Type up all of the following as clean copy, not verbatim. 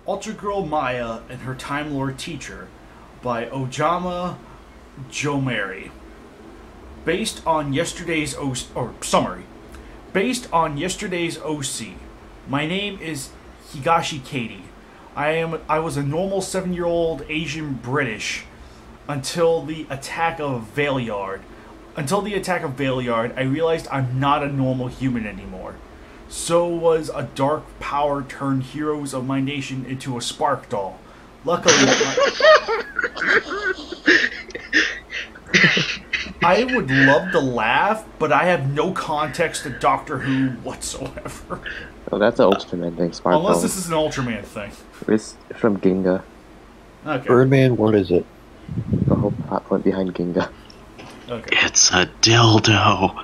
Ultragirl Maya and Her Time Lord Teacher by Ojama Jomari. Based on yesterday's summary. Based on yesterday's OC. My name is Higashi Katie. I was a normal 7-year-old Asian British until the attack of Valeyard. Until the attack of Valeyard, I realized I'm not a normal human anymore. So was a dark power turned heroes of my nation into a spark doll. Luckily, I would love to laugh, but I have no context to Doctor Who whatsoever. Oh, that's an Ultraman thing, spark doll. Unless this is an Ultraman thing. It's from Ginga. Okay. Birdman, what is it? The whole plot point behind Ginga. Okay. It's a dildo.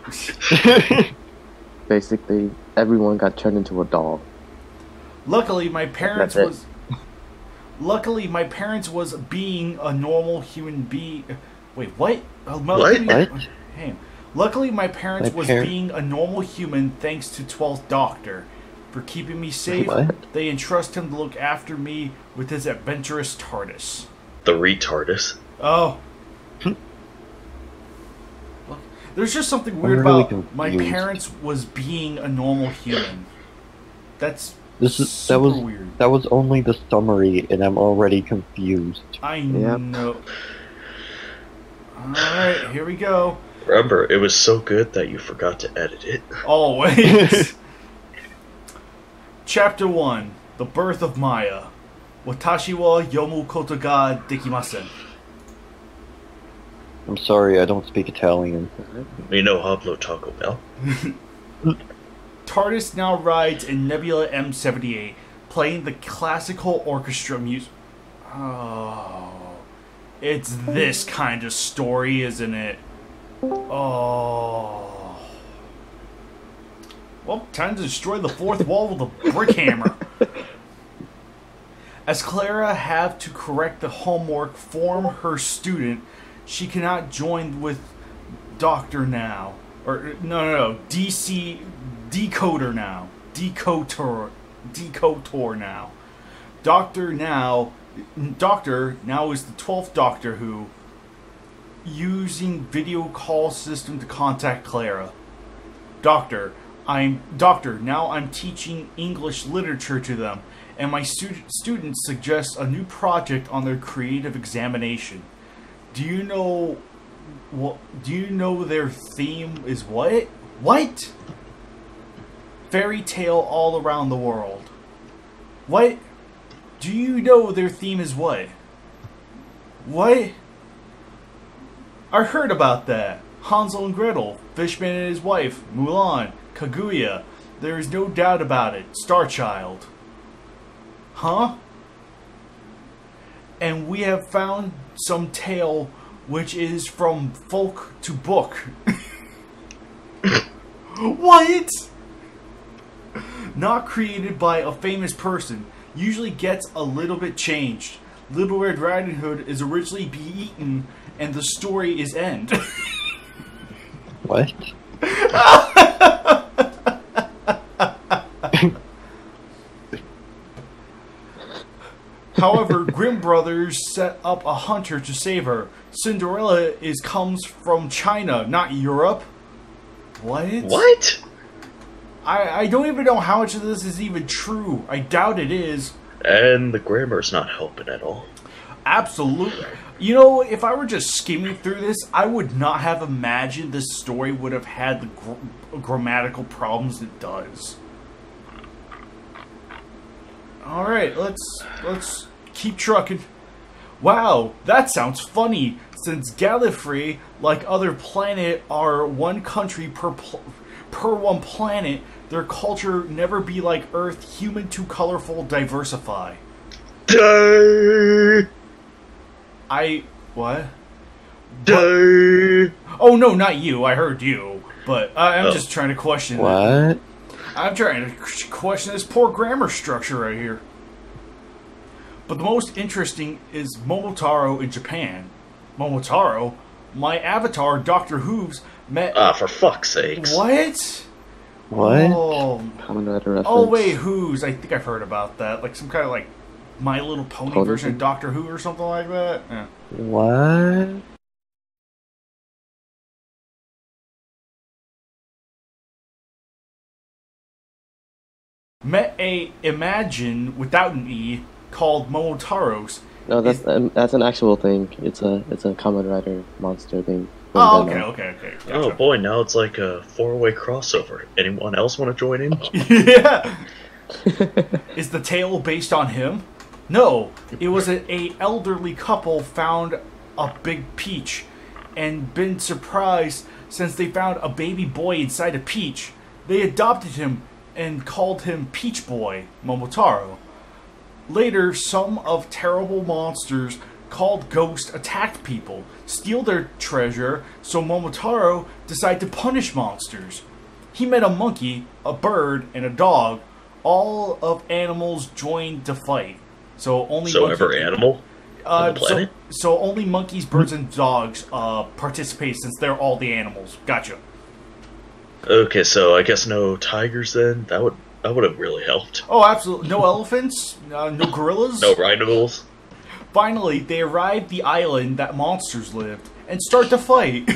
Basically, everyone got turned into a doll. Luckily, my parents was being a normal human being. Wait, what? What? Hey. Luckily, my parents was being a normal human thanks to 12th Doctor. For keeping me safe, they entrust him to look after me with his adventurous TARDIS. The retardus. Oh. There's just something weird about my parents was being a normal human. That was weird. That was only the summary, and I'm already confused. I know. Alright, here we go. Remember, it was so good that you forgot to edit it. Always. Chapter 1. The Birth of Maya. Watashi wa yomu koto ga dekimasen. I'm sorry, I don't speak Italian. We know Hablo Taco Bell. TARDIS now rides in Nebula M78, playing the classical orchestra music. Oh. It's this kind of story, isn't it? Oh. Well, time to destroy the fourth wall with a brick hammer. As Clara have to correct the homework from her student, she cannot join with Doctor now. Or, no. Decoder now. Decoder now. Doctor now is the 12th Doctor Who, using video call system to contact Clara. Doctor, now I'm teaching English literature to them, and my students suggest a new project on their creative examination. Do you know their theme is what? What? Fairy tale all around the world. What? Do you know their theme is what? What? I heard about that. Hansel and Gretel, Fishman and his wife, Mulan, Kaguya. There is no doubt about it. Starchild. Huh? And we have found some tale which is from folk to book. What? Not created by a famous person. Usually gets a little bit changed. Little Red Riding Hood is originally beaten, and the story is end. What? However, Grimm brothers set up a hunter to save her. Cinderella comes from China, not Europe. What? What? I don't even know how much of this is even true. I doubt it is. And the grammar's not helping at all. Absolutely. You know, if I were just skimming through this, I would not have imagined this story would have had the grammatical problems it does. Alright, let's keep trucking. Wow, that sounds funny, since Gallifrey, like other planet, are one country per one planet. Their culture never be like Earth, human too colorful, diversify. What? Oh no, not you, I heard you. But I'm just trying to question what? I'm trying to question this poor grammar structure right here. But the most interesting is Momotaro in Japan. Momotaro? My avatar, Dr. Hooves, met... for fuck's sakes. What? What? Oh, Common Rider reference. oh wait, Who's? I think I've heard about that. Like some kind of like My Little Pony Pony version of thing? Doctor Who or something like that. Yeah. What? Met a Imagine without an E called Momotaro's. No, that's an actual thing. It's a Kamen Rider monster thing. Oh, From okay. Denmark. Gotcha. Oh boy, now it's like a 4-way crossover. Anyone else want to join in? Yeah. Is the tale based on him? No, it was a elderly couple found a big peach and been surprised since they found a baby boy inside a peach. They adopted him and called him Peach Boy Momotaro. Later, some of terrible monsters called Ghost attack people, steal their treasure, so Momotaro decided to punish monsters. He met a monkey, a bird, and a dog. All of animals joined to fight. So only Every animal on the planet? So only monkeys, birds, and dogs participate since they're all the animals. Gotcha. Okay, so I guess no tigers then? That would have really helped. Oh, absolutely. No elephants? No gorillas? No rhinos? Finally, they arrive the island that monsters lived and start to fight.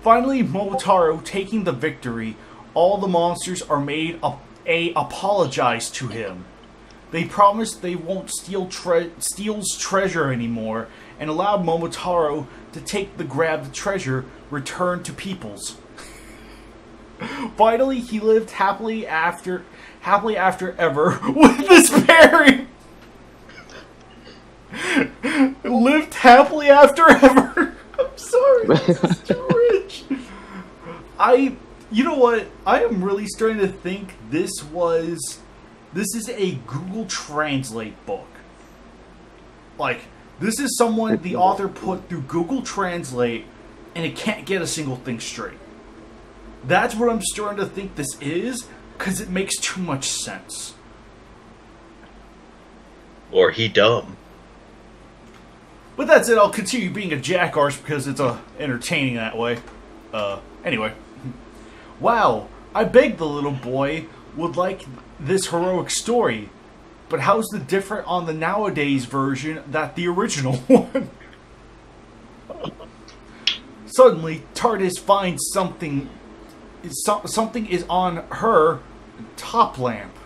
Finally, Momotaro taking the victory. All the monsters are made apologize to him. They promise they won't steal's treasure anymore and allow Momotaro to take the grabbed treasure returned to peoples. Finally, he lived happily after ever with this pairing. Lived happily after ever. I'm sorry, this is too rich. You know what? I am really starting to think this is a Google Translate book. Like, this is someone the author put through Google Translate and it can't get a single thing straight. That's what I'm starting to think this is, because it makes too much sense. Or he dumb. But that's it, I'll continue being a jackarse because it's entertaining that way. Anyway. Wow, I begged the little boy would like this heroic story. But how's the different on the nowadays version than the original one? Suddenly, TARDIS finds something is on her top lamp.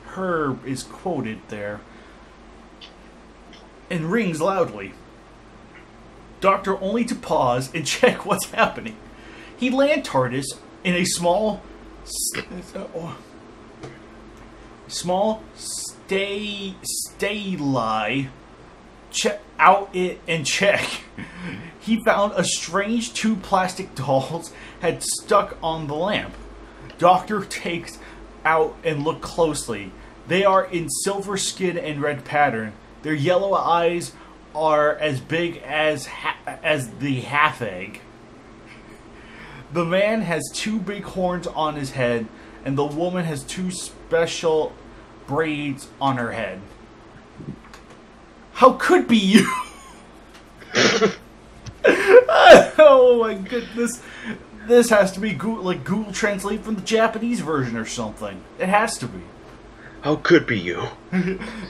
Her is quoted there. And rings loudly. Doctor only to pause and check what's happening. He land TARDIS in a small stay check out it and check. He found a strange two plastic dolls had stuck on the lamp. Doctor takes out and look closely. They are in silver skin and red pattern. Their yellow eyes are as big as the half egg. The man has two big horns on his head, and the woman has two special braids on her head. How could be you? Oh my goodness. This has to be Google Translate from the Japanese version or something. It has to be. How could be you?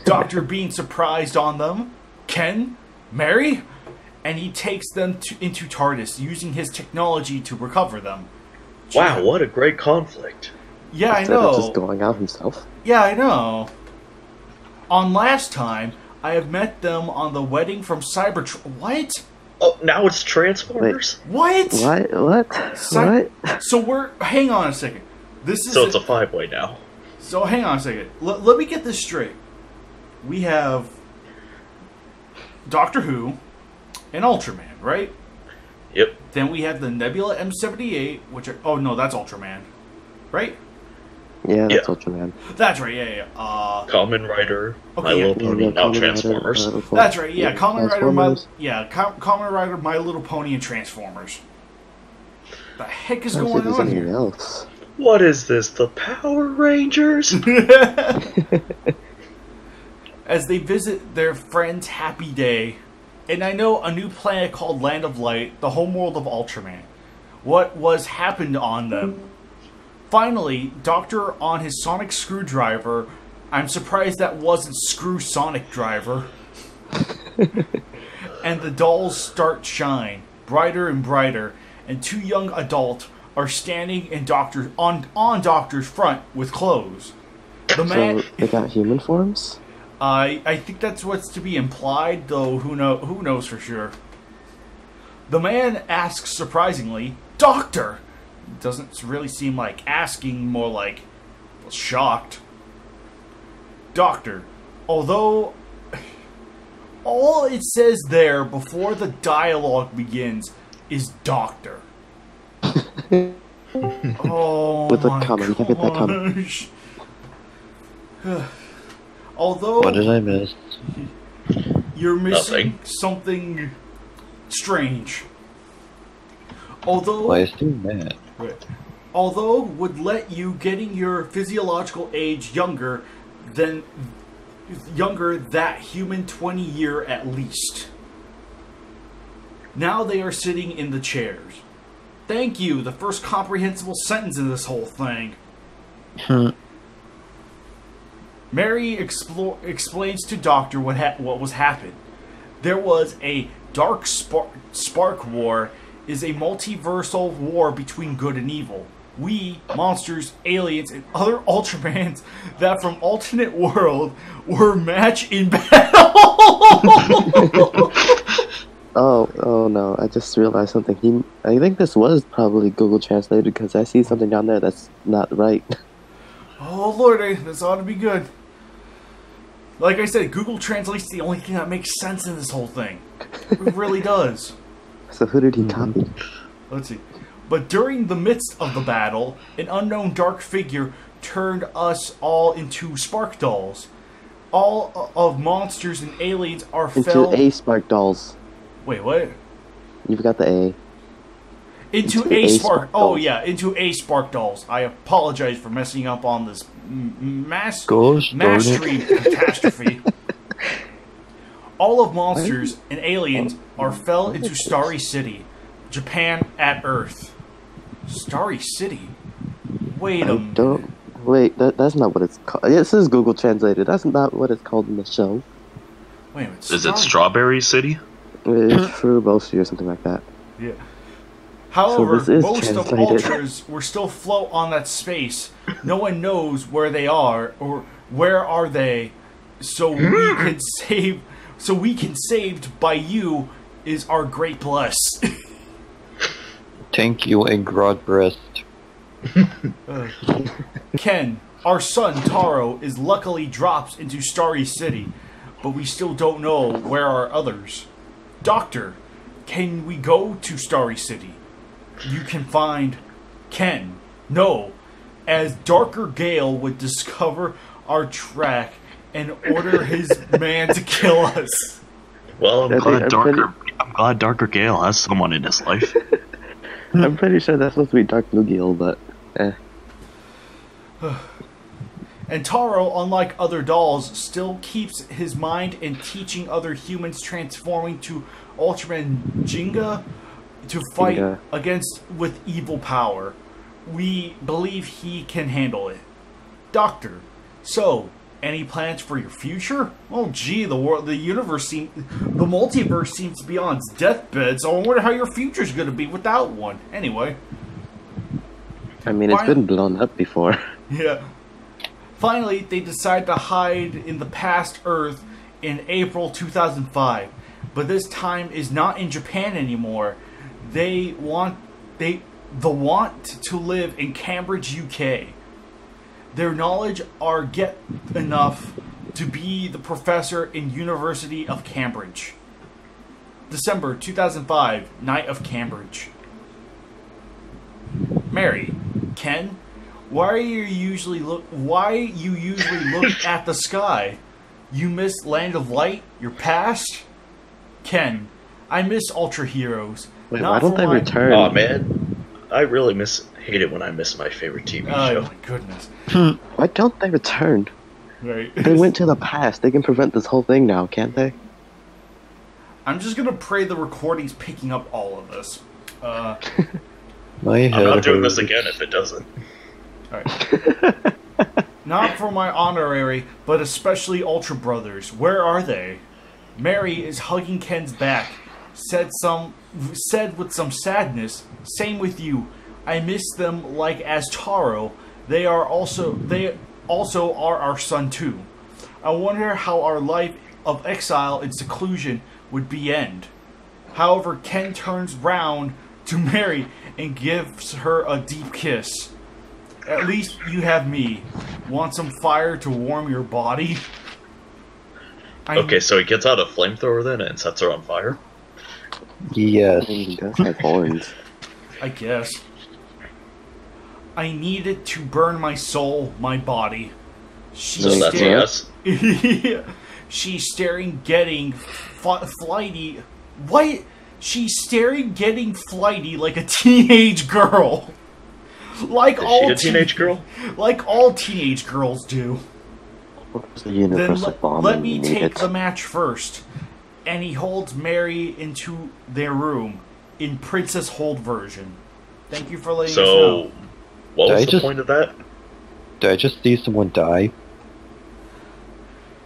Doctor being surprised on them. Ken? Mary? And he takes them into TARDIS, using his technology to recover them. Wow, what a great conflict. Yeah, Instead I know. of just going out himself. Yeah, I know. On last time, I have met them on the wedding from Cybertron. What? Oh, now it's Transformers? What? What? So hang on a second. This is So it's a 5-way now. So hang on a second. Let me get this straight. We have Doctor Who and Ultraman, right? Yep. Then we have the Nebula M78, oh no, that's Ultraman, right? Yeah, that's Yeah. Ultraman. That's right. Yeah. Kamen Rider, Okay, My yeah. Little Pony, now Kamen Rider, Transformers. That's right. Yeah, Kamen Rider, Transformers. Kamen Rider, My Little Pony, and Transformers. The heck is I don't going think on there's here? anything else. What is this, the Power Rangers? As they visit their friend's happy day, and I know a new planet called Land of Light, the homeworld of Ultraman. What was happened on them? Finally, Doctor on his sonic screwdriver I'm surprised that wasn't Screw Sonic Driver. And the dolls start shine, brighter and brighter, and two young adults are standing in on Doctor's front with clothes. The man, So they got human forms? I think that's what's to be implied, though who knows for sure. The man asks surprisingly, "Doctor!" Doesn't really seem like asking, more like shocked. Doctor, although all it says there before the dialogue begins is doctor. Oh, With the my comma, you can get that comma. gosh. Although What did I miss? you're missing Nothing. something strange. Although Why is doing that? although would let you getting your physiological age younger that human 20-year at least. Now they are sitting in the chairs. Thank you, the first comprehensible sentence in this whole thing. Mary explains to Doctor what was happened. There was a dark spark war, is a multiversal war between good and evil. We, monsters, aliens, and other Ultramans that from alternate world were matched in battle. Oh no! I just realized something. I think this was probably Google translated because I see something down there that's not right. Oh lordy, this ought to be good. Like I said, Google Translate's the only thing that makes sense in this whole thing. It really does. So who did he copy? Let's see. But during the midst of the battle, an unknown dark figure turned us all into spark dolls. All of monsters and aliens are Into A spark dolls. Wait, what? You forgot the A. Into A spark. Oh yeah, into A spark dolls. I apologize for messing up on this mastery catastrophe. All of monsters and aliens fell into Starry City, Japan at Earth. Starry City? Wait a minute. Wait, that's not what it's called. This is Google translated. That's not what it's called in the show. Wait a minute. Is it Strawberry City? It's Frubosi or something like that. Yeah. However, So this is most of translated. Ultras were still float on that space. No one knows where they are or where are they. So we can save. So we can saved by you is our great bless. Thank you, and broad breast. Ken, our son Taro is luckily drops into Starry City, but we still don't know where are others. Doctor, can we go to Starry City? You can find Ken. No, as Darker Gale would discover our track and order his man to kill us. Well, I'm glad Darker Gale has someone in his life. I'm pretty sure that's supposed to be Dark Bluegill, but And Taro, unlike other dolls, still keeps his mind in teaching other humans transforming to Ultraman Jinga to fight with evil power. We believe he can handle it. Doctor, so, any plans for your future? Oh gee, the multiverse seems to be on its deathbed, so I wonder how your future's gonna be without one. Anyway. I mean, it's been blown up before. Yeah. Finally, they decide to hide in the past Earth in April 2005. But this time is not in Japan anymore. They want to live in Cambridge, UK. Their knowledge are get enough to be the professor in University of Cambridge. December 2005, Night of Cambridge. Mary, Ken, why you usually look at the sky? You miss Land of Light, your past? Ken, I miss Ultra Heroes. Wait, why don't they return? Oh man, I really hate it when I miss my favorite TV show. Oh my goodness. Why don't they return? Right. They went to the past. They can prevent this whole thing now, can't they? I'm just gonna pray the recording's picking up all of this. My head I'm not doing hurts. this again if it doesn't. Alright. Not for my honorary, but especially Ultra Brothers. Where are they? Mary is hugging Ken's back. Said with some sadness. Same with you. I miss them like as Taro. They also are our son too. I wonder how our life of exile and seclusion would be end. However, Ken turns round to Mary and gives her a deep kiss. At least you have me. Want some fire to warm your body? Okay, so he gets out a flamethrower then and sets her on fire? Yes. He does have horns. I guess. I need it to burn my soul, my body. So that's a yes? She's staring, getting flighty. What? She's staring, getting flighty like a teenage girl. Like Is all she a teenage girl? Like all teenage girls do. The universal bomb. Let me take the match first. And he holds Mary into their room in Princess Hold version. Thank you for letting us know. So, what was the point of that? Did I just see someone die?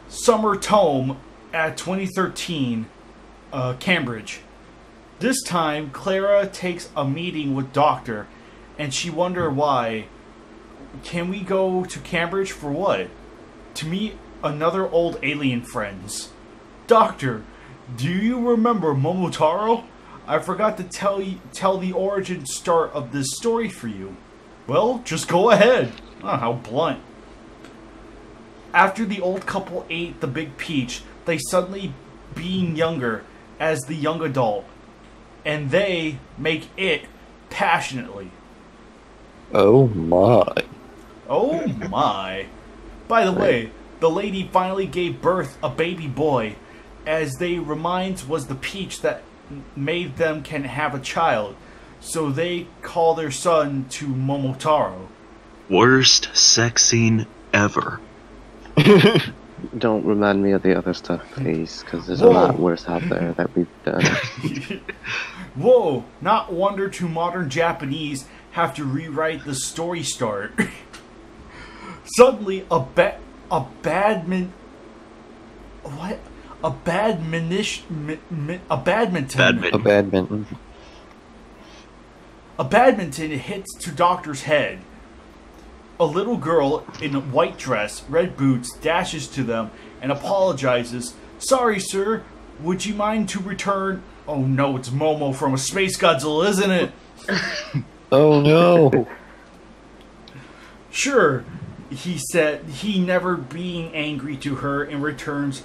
Summer Tome at 2013, Cambridge. This time, Clara takes a meeting with Doctor, and she wonders why. Can we go to Cambridge for what? To meet another old alien friends. Doctor, do you remember Momotaro? I forgot to tell the origin start of this story for you. Well, just go ahead. Oh, how blunt. After the old couple ate the big peach, they suddenly being younger as the young adult. And they make it passionately. Oh my. Oh my. By the way, the lady finally gave birth a baby boy, as they reminds was the peach that made them can have a child. So they call their son to Momotaro. Worst sex scene ever. Don't remind me of the other stuff, please, because there's a lot worse out there that we've done. Whoa! Not wonder to modern Japanese have to rewrite the story start. Suddenly, a badminton. A badminton hits to Doctor's head. A little girl in a white dress, red boots, dashes to them and apologizes. Sorry, sir. Would you mind to return? Oh no, it's Momo from a Space Godzilla, isn't it? Oh no. Sure, he said, he never being angry to her, and returns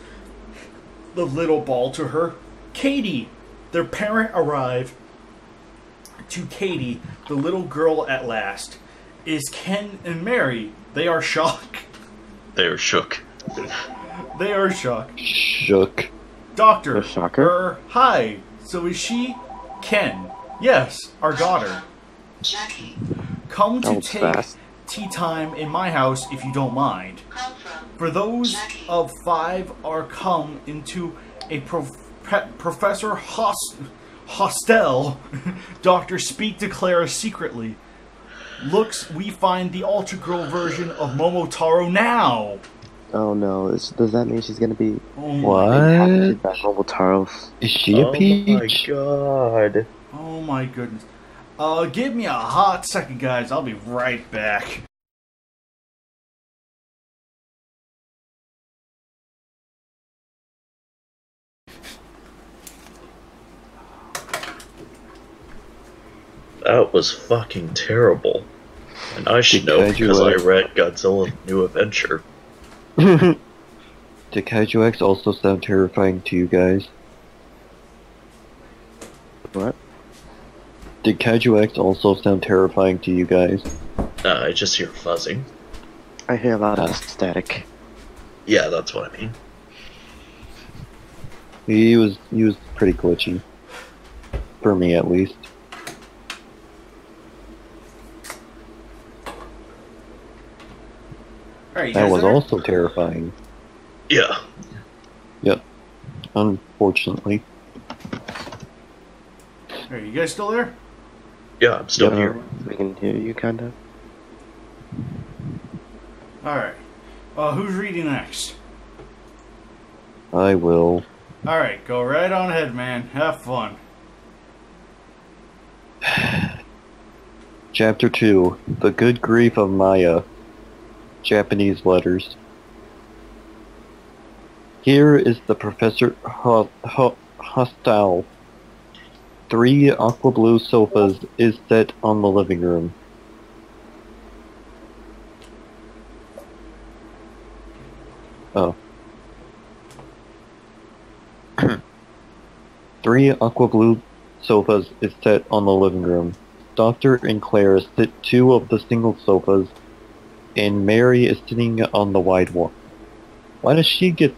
the little ball to her. Katie, their parent arrived to Katie, the little girl at last. Is Ken and Mary. They are shocked. They are shook. They are shocked. Shook. Doctor. A shocker? Hi. So is she Ken? Yes, our daughter. Jackie. Come to was take fast. tea time in my house if you don't mind. For those of 5 are come into a Professor Hostel. Doctor speak to Clara secretly. Looks, we find the Ultragirl version of Momotaro now. Oh no, does that mean she's gonna be... What? Momotaro? Is she a peach? Oh my god. Oh my goodness. Give me a hot second, guys. I'll be right back. That was fucking terrible. And I should know because I read Godzilla's New Adventure. Did Kaiju X also sound terrifying to you guys? What? Did Kaiju X also sound terrifying to you guys? I just hear fuzzing. I hear a lot of static. Yeah, that's what I mean. He was pretty glitchy. For me, at least. Alright, That was also terrifying. Yeah. Yep. Unfortunately. Are you guys still there? Yeah, I'm still here. We can hear you, kinda. Alright. Who's reading next? I will. Alright, go right on ahead, man. Have fun. Chapter 2. The Good Grief of Maya. Japanese Letters. Here is the Professor Hostile. 3 aqua blue sofas is set on the living room. Oh. 3 aqua blue sofas is set on the living room. Doctor and Claire sit 2 of the single sofas, and Mary is sitting on the wide one. Why does she get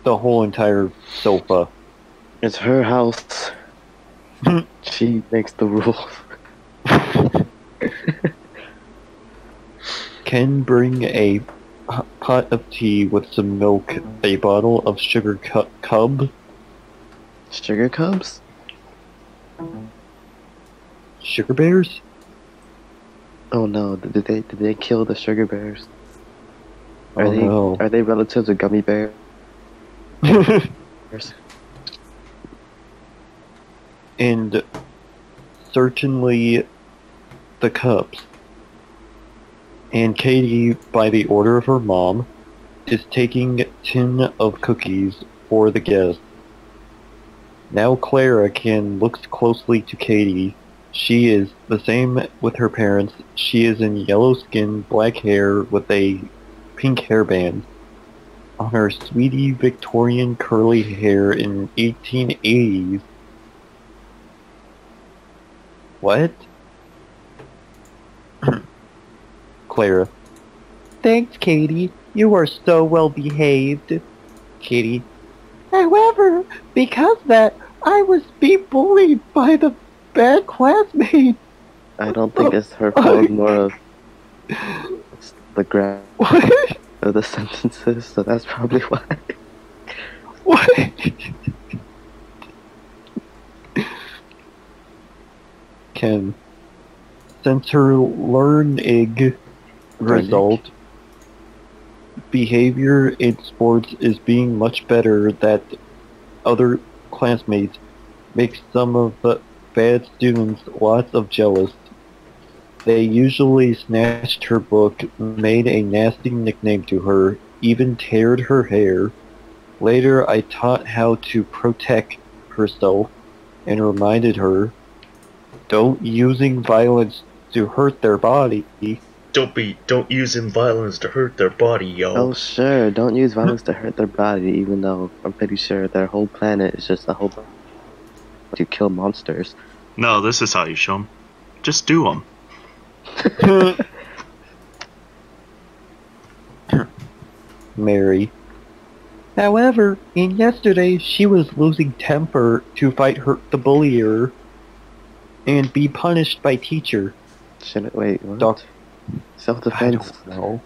the whole entire sofa? It's her house. She makes the rules. Ken bring a pot of tea with some milk, a bottle of sugar cub. Sugar cubs? Sugar bears? Oh no, did they kill the sugar bears? No. Are they relatives of gummy bears? And certainly the cups. And Katie, by the order of her mom, is taking 10 of cookies for the guests. Now Clara looks closely to Katie. She is the same with her parents. She is in yellow skin, black hair with a pink hairband. On her sweetie Victorian curly hair in 1880s. What? Clara. Thanks, Katie. You are so well behaved. Katie. However, because that, I was being bullied by the bad classmate. I don't think it's her fault, more of it's the grammar of the sentences, so that's probably why. What? Ken. Since her learning result, behavior in sports is being much better that other classmates makes some of the bad students lots of jealous. They usually snatched her book, made a nasty nickname to her, even teared her hair. Later I taught how to protect herself and reminded her, don't using violence to hurt their body. Don't use violence to hurt their body, yo. Oh sure, don't use violence to hurt their body, even though I'm pretty sure their whole planet is just a whole bunch to kill monsters. No, this is how you show them. Just do them. Mary. However, in yesterday she was losing temper to fight the bullier and be punished by teacher. Wait, what? Self-defense. I don't know.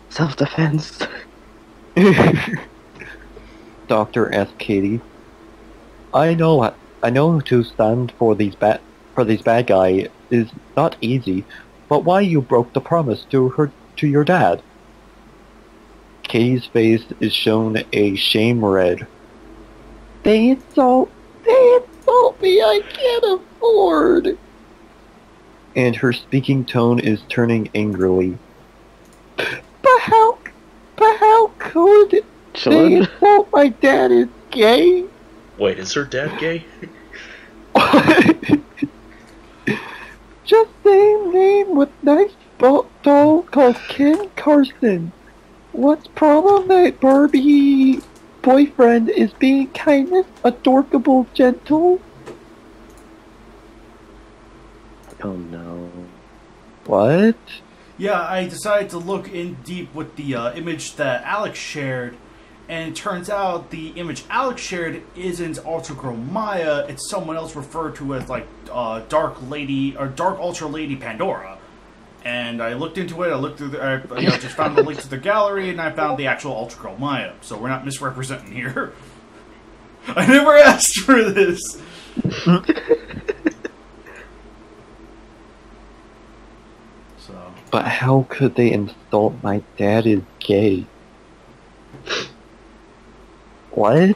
Self-defense. Doctor asked Katie. I know to stand for these bad guy is not easy, but why you broke the promise to your dad? Katie's face is shown a shame red. They insult me, I can't afford. And her speaking tone is turning angrily. But how could they insult my dad is gay? Wait, is her dad gay? Just same name with nice doll called Ken Carson. What's problem that Barbie boyfriend is being kindness, adorable, gentle? Oh no. What? Yeah, I decided to look in deep with the image that Alex shared, and it turns out the image Alex shared isn't Ultragirl Maya, it's someone else referred to as like Dark Lady or Dark Ultra Lady Pandora. And I looked into it, I looked through just found the link to the gallery, and I found the actual Ultragirl Maya, so we're not misrepresenting here. I never asked for this! So, But how could they insult my dad is gay? What?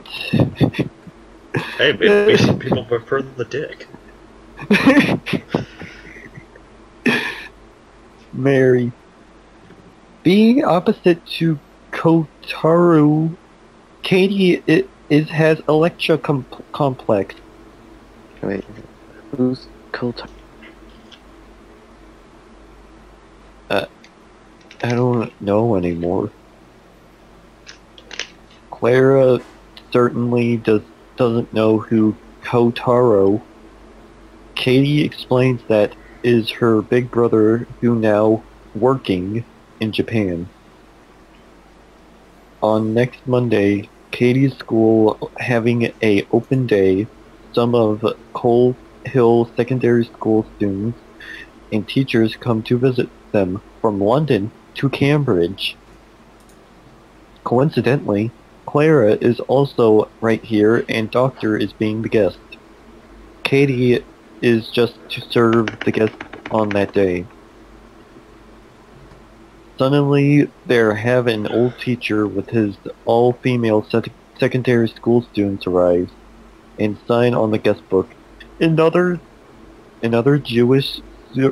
Hey, maybe some people prefer the dick. Mary. Being opposite to Kotaru, Katie has Electra complex. Wait, who's Kotaru? I don't know anymore. Clara certainly doesn't know who Kotaro. Katie explains that is her big brother who now working in Japan. On next Monday, Katie's school having a open day. Some of Coal Hill Secondary School students and teachers come to visit them from London to Cambridge. Coincidentally, Clara is also right here and Doctor is being the guest. Katie is just to serve the guests on that day. Suddenly, there have an old teacher with his all-female secondary school students arrive and sign on the guest book. Another Jewish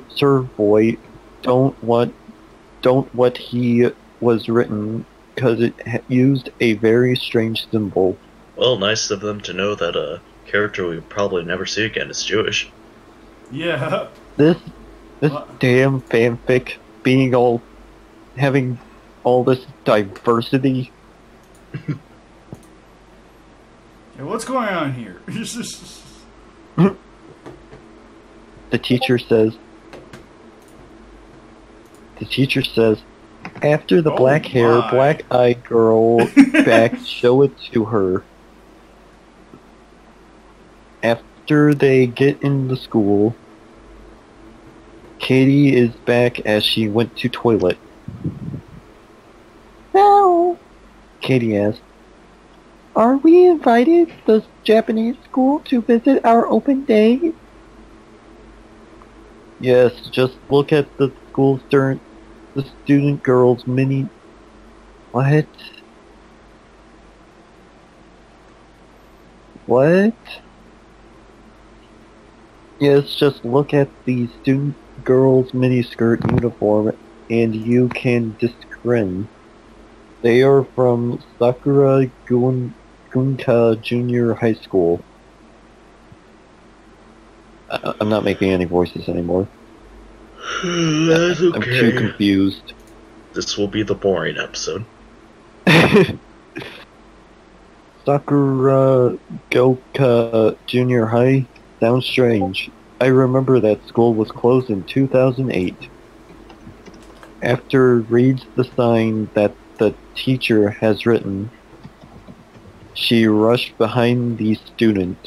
serve boy don't what he was written because it used a very strange symbol. Well, nice of them to know that a character we probably never see again is Jewish. Yeah. This damn fanfic having all this diversity. Hey, what's going on here? The teacher says, after the black hair, black-eyed girl back, show it to her. After they get in the school, Katie is back as she went to toilet. Now, Katie asks, are we invited to the Japanese school to visit our open day? Yes, just look at the school's the student girls' mini... What? What? Yes, just look at the student girls' miniskirt uniform and you can discern. They are from Sakura Gunka Junior High School. I'm not making any voices anymore. That's okay. I'm too confused. This will be the boring episode. Sakura Goka Junior High? Sounds strange. I remember that school was closed in 2008. After reads the sign that the teacher has written, she rushed behind the student.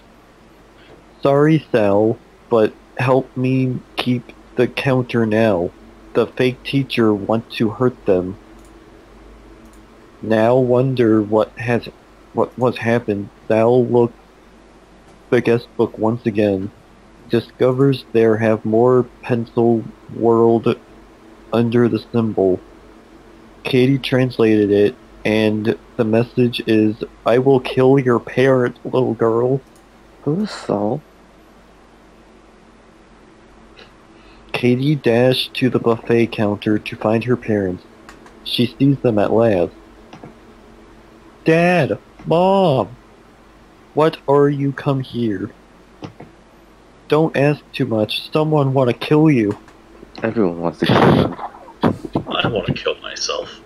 Sorry, Sal, but help me keep the counter now. The fake teacher wants to hurt them. Now wonder what was happened. Sal looks the guest book once again. Discovers there have more pencil world under the symbol. Katie translated it, and the message is, I will kill your parents, little girl. Who's Saul? Katie dashed to the buffet counter to find her parents. She sees them at last. Dad! Mom! What are you come here? Don't ask too much. Someone want to kill you. Everyone wants to kill you. I want to kill myself.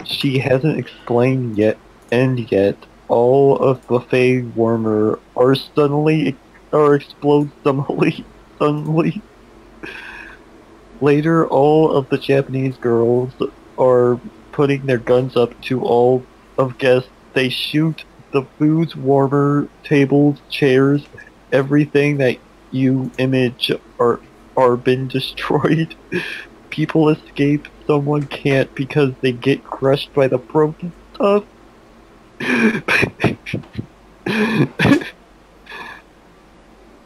She hasn't explained yet, and yet all of buffet warmer are explode suddenly. Later, all of the Japanese girls are putting their guns up to all of guests. They shoot the food warmer, tables, chairs, everything that you image are been destroyed. People escape, someone can't because they get crushed by the broken stuff.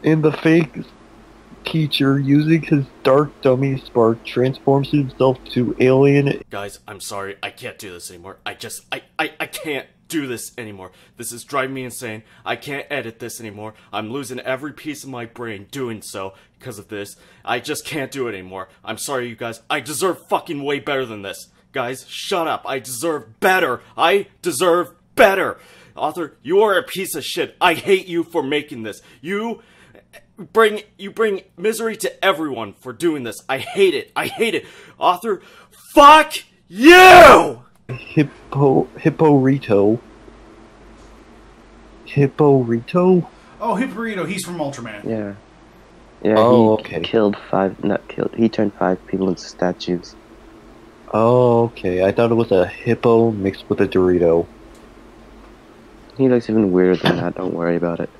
And the fake teacher, using his dark dummy spark, transforms himself to alien. Guys, I'm sorry. I can't do this anymore. I can't do this anymore. This is driving me insane. I can't edit this anymore. I'm losing every piece of my brain doing so because of this. I just can't do it anymore. I'm sorry, you guys. I deserve fucking way better than this. Guys, shut up. I deserve better. I deserve better. Author, you are a piece of shit. I hate you for making this. You bring misery to everyone for doing this. I hate it. I hate it. Author, fuck you! Hipporito. Oh, Hipporito, he's from Ultraman. Yeah. Yeah, Oh, he okay. he turned 5 people into statues. Oh, okay. I thought it was a hippo mixed with a Dorito. He looks even weirder than that, don't worry about it.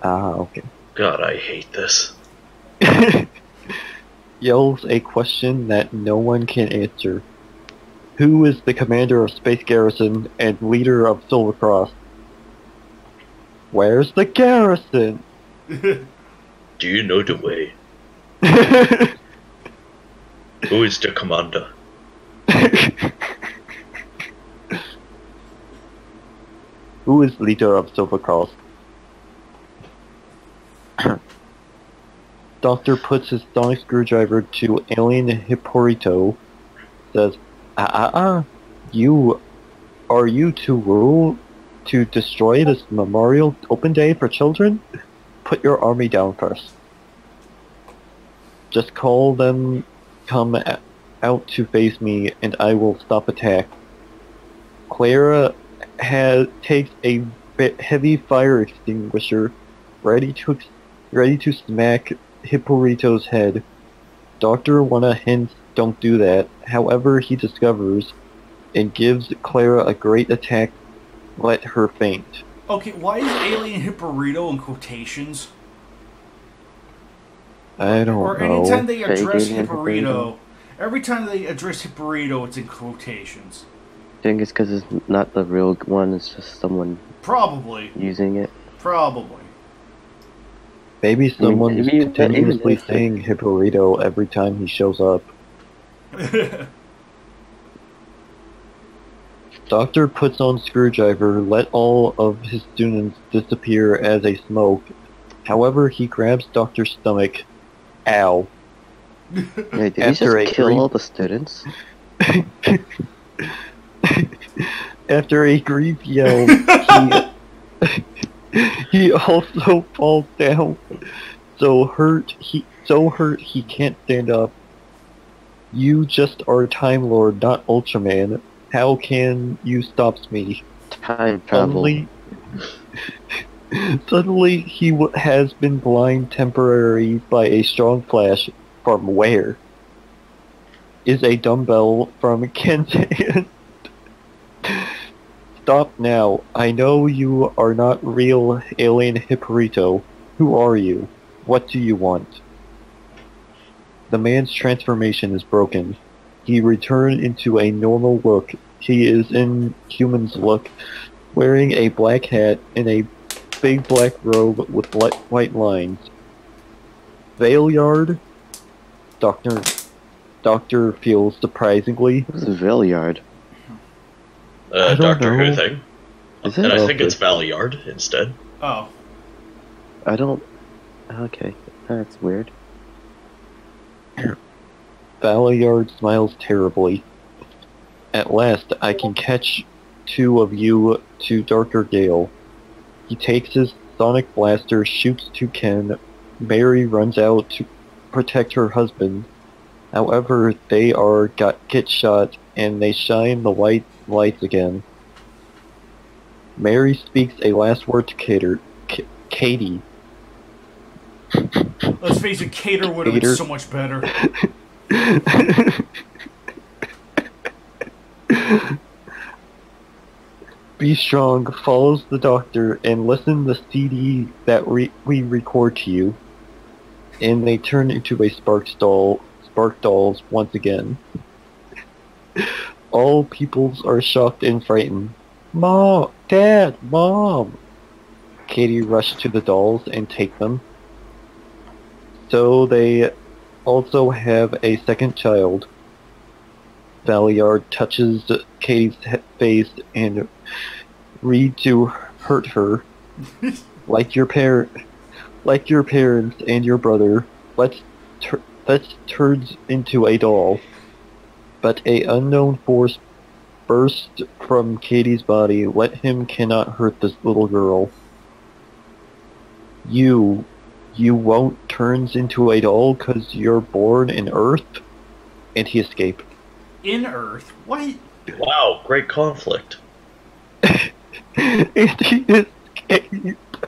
Ah, okay. God, I hate this. Yells a question that no one can answer. Who is the commander of Space Garrison and leader of Silver Cross? Where's the garrison? Do you know the way? Who is the commander? Who is leader of Silver Cross? Doctor puts his sonic screwdriver to alien Hipporito. Says, you to rule to destroy this memorial open day for children? Put your army down first. Just call them come out to face me and I will stop attack. Clara takes a heavy fire extinguisher ready to smack Hipporito's head. Doctor wanna hint don't do that. However, he discovers and gives Clara a great attack, let her faint. Okay, why is Alien Hipporito in quotations? I don't Or know. anytime they address Alien Hipporito, every time they address Hipporito, it's in quotations. I think it's because it's not the real one, it's just someone Probably. using it. Probably. Maybe someone is maybe- continuously maybe- saying Hipporito every time he shows up. Doctor puts on screwdriver, let all of his students disappear as a smoke. However, he grabs Doctor's stomach. Ow. Wait, did he After just a kill brief- all the students? After a grief yell, he also falls down. So hurt he can't stand up. You just are a Time Lord, not Ultraman. How can you stop me? Time travel. Suddenly he has been blind temporarily by a strong flash. From where? Is a dumbbell from Ken's hand. Stop now. I know you are not real alien Hipporito. Who are you? What do you want? The man's transformation is broken. He returned into a normal look. He is in human's look, wearing a black hat and a big black robe with white lines. Valeyard? Doctor feels surprisingly. Who's Valeyard? I don't Doctor Who know. thing. Is And it? I think Okay. it's Valeyard instead. Oh. I don't... Okay, that's weird. Valeyard smiles terribly. At last, I can catch two of you to Darker Gale. He takes his sonic blaster, shoots to Ken. Mary runs out to protect her husband. However, they get shot, and they shine the white lights again. Mary speaks a last word to Katie. Let's face it, Cater would have been Cater. so much better. Be Strong follows the doctor and listen to the CD that we record to you, and they turn into a spark dolls once again. All peoples are shocked and frightened. Mom! Dad! Mom! Katie rushed to the dolls and take them. So they also have a second child. Valiard touches Katie's face and read to hurt her. like your parents and your brother. Let's turns into a doll. But a unknown force burst from Katie's body. Let him cannot hurt this little girl. You won't turns into a doll because you're born in Earth? And he escaped. In Earth? What? Wow, great conflict. And he escaped.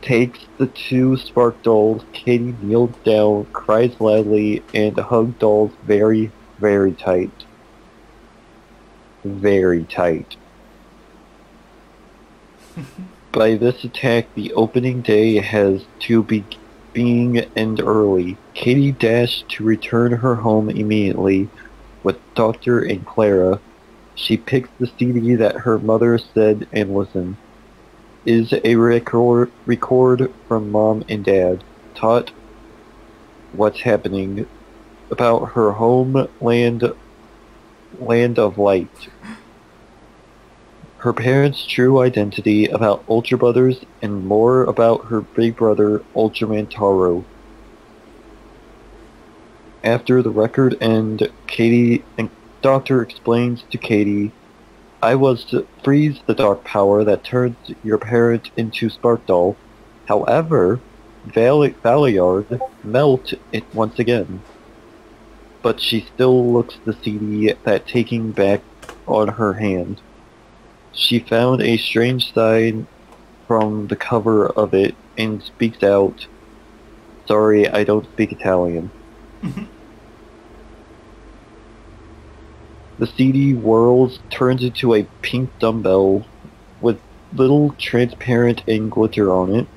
Takes the two spark dolls. Katie kneels down, cries loudly, and hugs dolls very, very tight. Very tight. By this attack, the opening day has to be being end early. Katie dashed to return her home immediately with Doctor and Clara. She picks the CD that her mother said and listens. Is a record from Mom and Dad. Taught what's happening about her home land of light. Her parents' true identity about Ultra Brothers and more about her big brother Ultraman Taro. After the record end, Katie and Doctor explains to Katie, I was to freeze the dark power that turns your parent into Spark Doll. However, Valiard melt it once again. But she still looks the CD that taking back on her hand. She found a strange sign from the cover of it and speaks out, sorry, I don't speak Italian. The CD whirls, turns into a pink dumbbell with little transparent and glitter on it.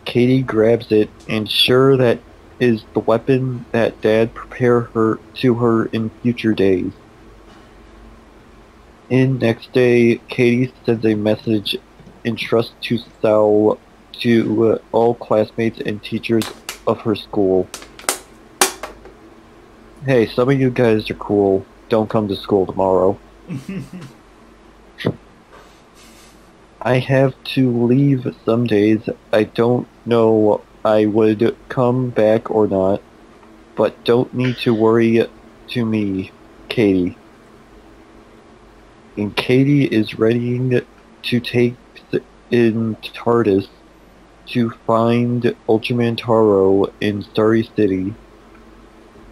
Katie grabs it, and sure that is the weapon that Dad prepared her in future days. In next day, Katie sends a message entrusted to Sal to all classmates and teachers of her school. Hey, some of you guys are cool. Don't come to school tomorrow. I have to leave some days. I don't know I would come back or not, but don't need to worry to me, Katie. And Katie is readying to take in TARDIS to find Ultraman Taro in Starry City.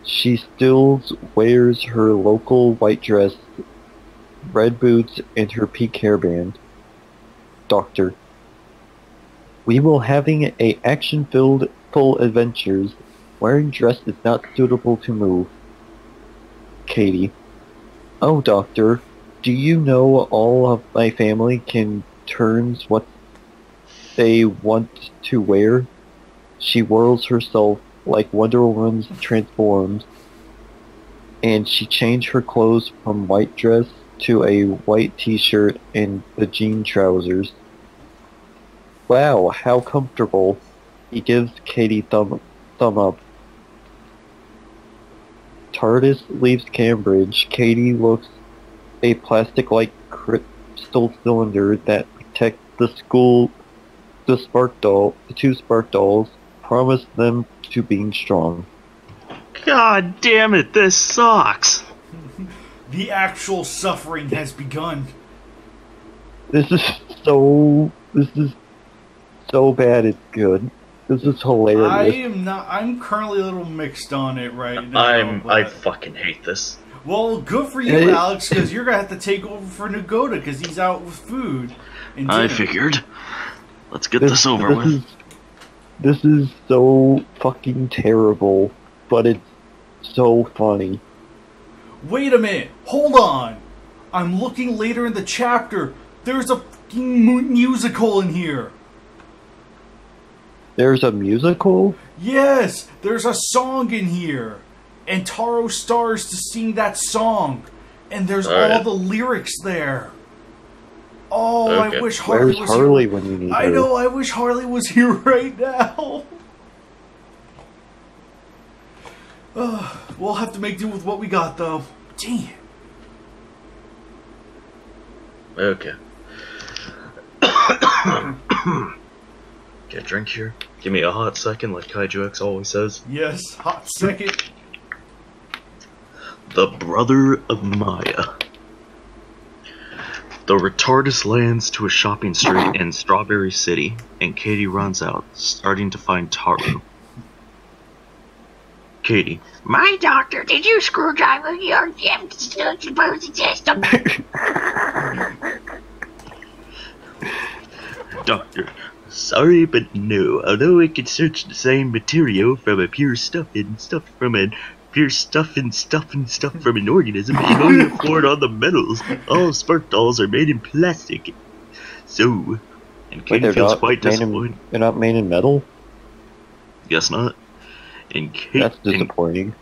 She still wears her local white dress, red boots, and her pink hairband. Doctor. We will having a action-filled full adventures. Wearing dress is not suitable to move. Katie. Oh, Doctor. Do you know all of my family can turns what they want to wear? She whirls herself like Wonder Woman's transforms, and she changed her clothes from white dress to a white t-shirt and the jean trousers. Wow, how comfortable. He gives Katie thumb up. TARDIS leaves Cambridge. Katie looks a plastic-like crystal cylinder that protects the two spark dolls, promise them to being strong. God damn it, this sucks. The actual suffering has begun. This is so bad it's good. This is hilarious. I'm currently a little mixed on it right now. I fucking hate this. Well, good for you, Alex, because you're gonna have to take over for Nagoda because he's out with food. And I dinner. figured. Let's get this over with. This is so fucking terrible, but it's so funny. Wait a minute. Hold on. I'm looking later in the chapter. There's a fucking musical in here. There's a musical? Yes, there's a song in here. And Taro stars to sing that song. And there's all the lyrics there. Oh, Okay. I wish Harley Where's was Harley here. when you need I her? know, I wish Harley was here right now. We'll have to make do with what we got, though. Damn. Okay. Get a drink here. Give me a hot second, like Kaiju X always says. Yes, hot second. The brother of Maya. The retardus lands to a shopping street in Strawberry City, and Katie runs out, starting to find Taro. Katie. My doctor, did you screwdriver your gym system? Doctor. Sorry, but no. Although I could search the same material from a pure stuff and stuff from an pure stuff and stuff and stuff from an organism, you can only afford all the metals. All spark dolls are made in plastic. So, and Katie feels quite disappointed. They're not made in metal? Guess not. And That's disappointing.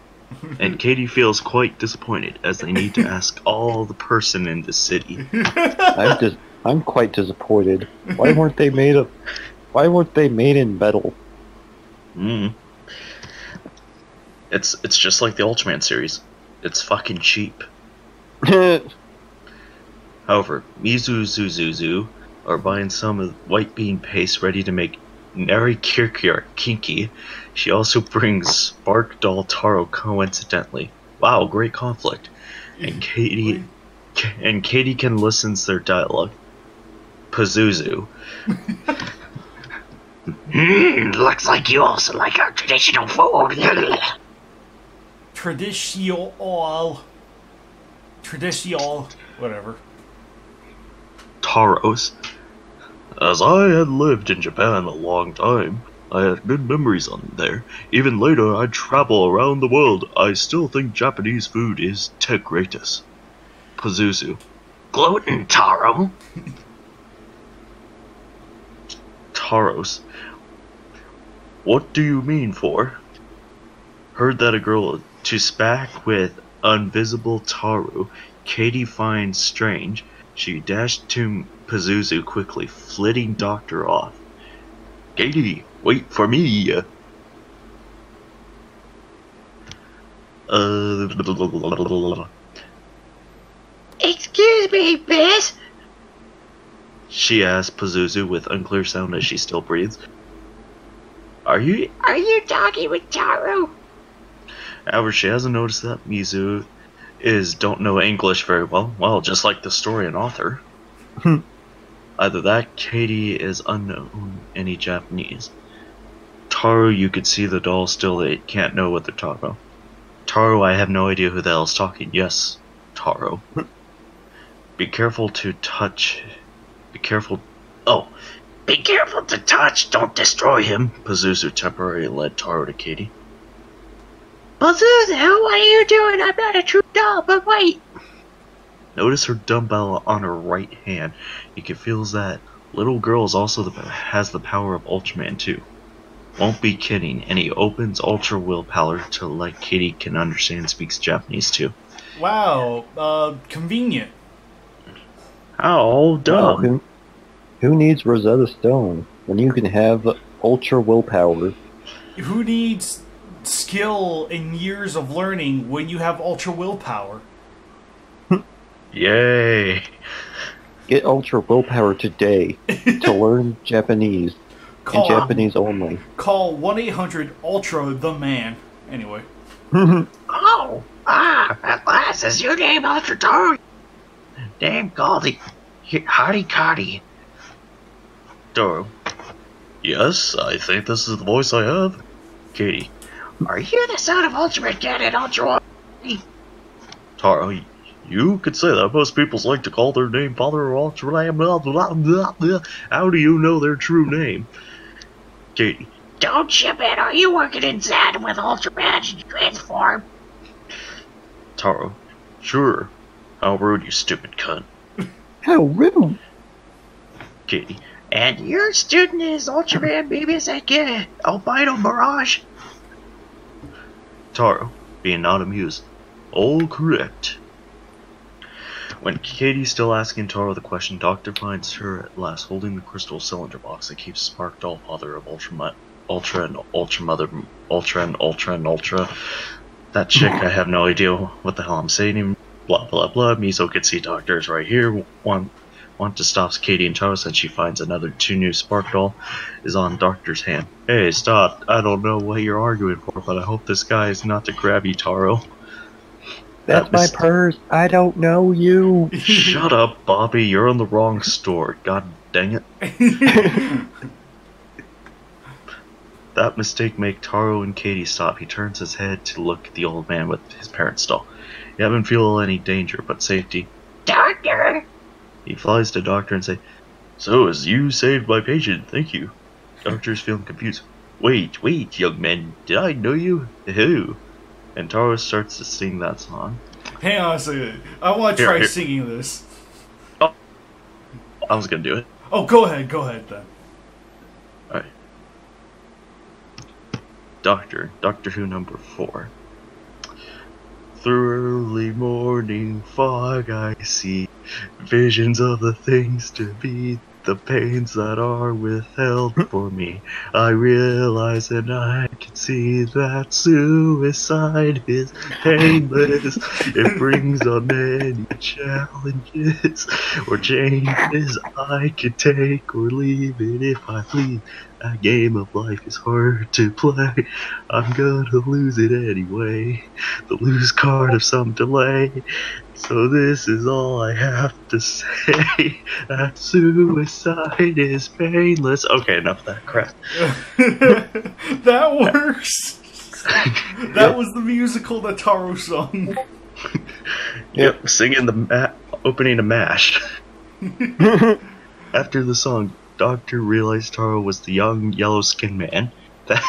And Katie feels quite disappointed as they need to ask all the person in the city. I'm quite disappointed. Why weren't they made in metal? It's just like the Ultraman series. It's fucking cheap. However, Mizu Zuzuzu are buying some of white bean paste ready to make Nari Kirkyar kinky. She also brings Spark Doll Taro coincidentally. Wow, great conflict. And Katie can listen to their dialogue. Pazuzu. Looks like you also like our traditional food. Traditional. Whatever. Taros. As I had lived in Japan a long time, I had good memories on there. Even later, I'd travel around the world. I still think Japanese food is the greatest. Pazuzu. Gluten, Taro. Taros. What do you mean for? Heard that a girl to spack with invisible Taro. Katie finds strange. She dashed to Pazuzu quickly, flitting Doctor off. Katie, wait for me. Excuse me, miss. She asked Pazuzu with unclear sound as she still breathes. Are you talking with Taro? However, she hasn't noticed that Mizu don't know English very well. Well, just like the story and author. Either that, Katie is unknown any Japanese. Taro, you could see the doll still, they can't know what they're talking about. Taro, I have no idea who the hell's talking. Yes, Taro. Be careful to touch. Be careful. Oh. Be careful to touch, don't destroy him. Pazuzu temporarily led Taro to Katie. Pazuzu, what are you doing? I'm not a true doll, but wait. Notice her dumbbell on her right hand. You can feel that little girl is also has the power of Ultraman too. Won't be kidding, and he opens Ultra Willpower to let Katie can understand and speaks Japanese too. Wow, convenient. How dumb. Wow, who needs Rosetta Stone when you can have Ultra Willpower? Who needs skill and years of learning when you have Ultra Willpower? Yay. Get Ultra Willpower today to learn Japanese. And Japanese only. Call 1-800-ULTRA-THE-MAN. Anyway. At last, is your name Ultra Taro? Damn Goldie. Howdy Cardi. Taro. Yes, I think this is the voice I have. Katie. Are you the son of Ultraman Cannon Ultra? Taro, you could say that. Most people like to call their name Father or Ultraman. Blah, blah, blah, blah. How do you know their true name? Katie. Don't ship it. Are you working inside with Ultraman and transform? Taro. Sure. How rude, you stupid cunt. How rude. Katie. And your student is Ultraman Baby Albino Mirage? Taro, being not amused. All correct. When Katie's still asking Taro the question, Doctor finds her at last holding the crystal cylinder box that keeps Spark Doll, father of Ultra and Ultra Mother, Ultra and Ultra and Ultra. That chick, I have no idea what the hell I'm saying. Blah blah blah. Miso can see Doctor is right here. Want to stop Katie and Taro since she finds another 2 new Spark Doll is on Doctor's hand. Hey, stop! I don't know what you're arguing for, but I hope this guy is not to grab you, Taro. That's my purse. I don't know you. Shut up, Bobby. You're in the wrong store. God dang it. That mistake make Taro and Katie stop. He turns his head to look at the old man with his parents' doll. He haven't feel any danger, but safety. Doctor! He flies to Doctor and say, "So, as you saved my patient, thank you." Doctor's feeling confused. Wait, young man. Did I know you? Who? And Taro starts to sing that song. Hang on a second. I want to try singing this. Oh, I was gonna do it. Oh, go ahead then. Alright. Doctor Who number 4. Through early morning fog I see visions of the things to be, the pains that are withheld for me. I realize and I can see that suicide is painless. It brings on many challenges or changes I can take or leave it if I please. A game of life is hard to play. I'm gonna lose it anyway. The lose card of some delay. So this is all I have to say. That suicide is painless. Okay, enough of that crap. That works. That was the musical that Taro sung. Yep, singing the opening to MASH. After the song, Doctor realized Taro was the young yellow-skinned man that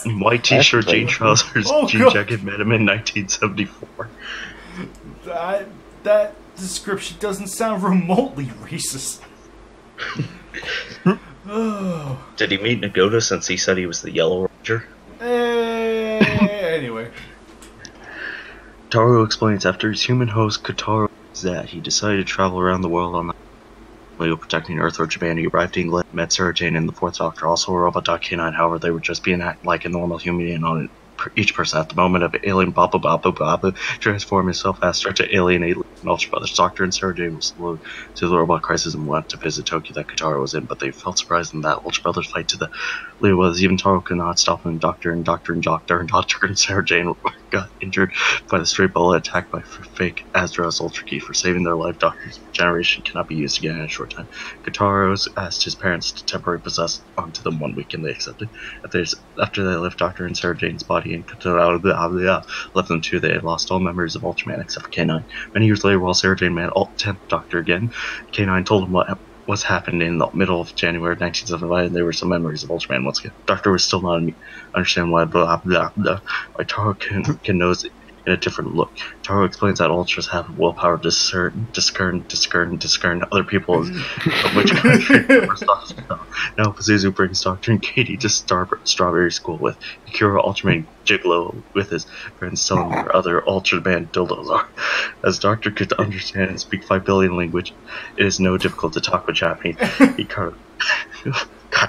in white t-shirt, jean trousers, jean jacket met him in 1974. That description doesn't sound remotely racist. Did he meet Nagoda since he said he was the Yellow Ranger? Anyway. Taro explains after his human host Kotaro that he decided to travel around the world on the protecting Earth or Japan. He arrived in England, met Sarah Jane and the 4th Doctor, also a robot dog canine. However, they were just being like a normal human being on each person at the moment of alien Babu transformed himself faster to alien Ultra Brothers. Doctor and Sarah Jane was slowed to the robot crisis and went to visit Tokyo that Kotaro was in, but they felt surprised in that Ultra Brothers fight to the lead was even Taro could not stop him. Doctor and Sarah Jane got injured by the stray bullet attacked by fake Azrael's Ultra Key. For saving their life, Doctor's generation cannot be used again in a short time. Kotaro asked his parents to temporarily possess onto them 1 week and they accepted. After they left Doctor and Sarah Jane's body and left them too, they had lost all memories of Ultraman except for K9. Many years later, while Sarah Jane met 10th Doctor again, K9 told him what was happening in the middle of January 1975, and there were some memories of Ultraman once again. Doctor was still not understand why why Taro can notice it in a different look. Taro explains that Ultras have willpower to discern other people of which country. Now Pazuzu brings Doctor and Katie to Strawberry School with Akira Ultraman Gigolo with his friends telling them where other Ultraman dildos are. As Doctor could understand and speak 5 billion language, it is no difficult to talk with Japanese. He God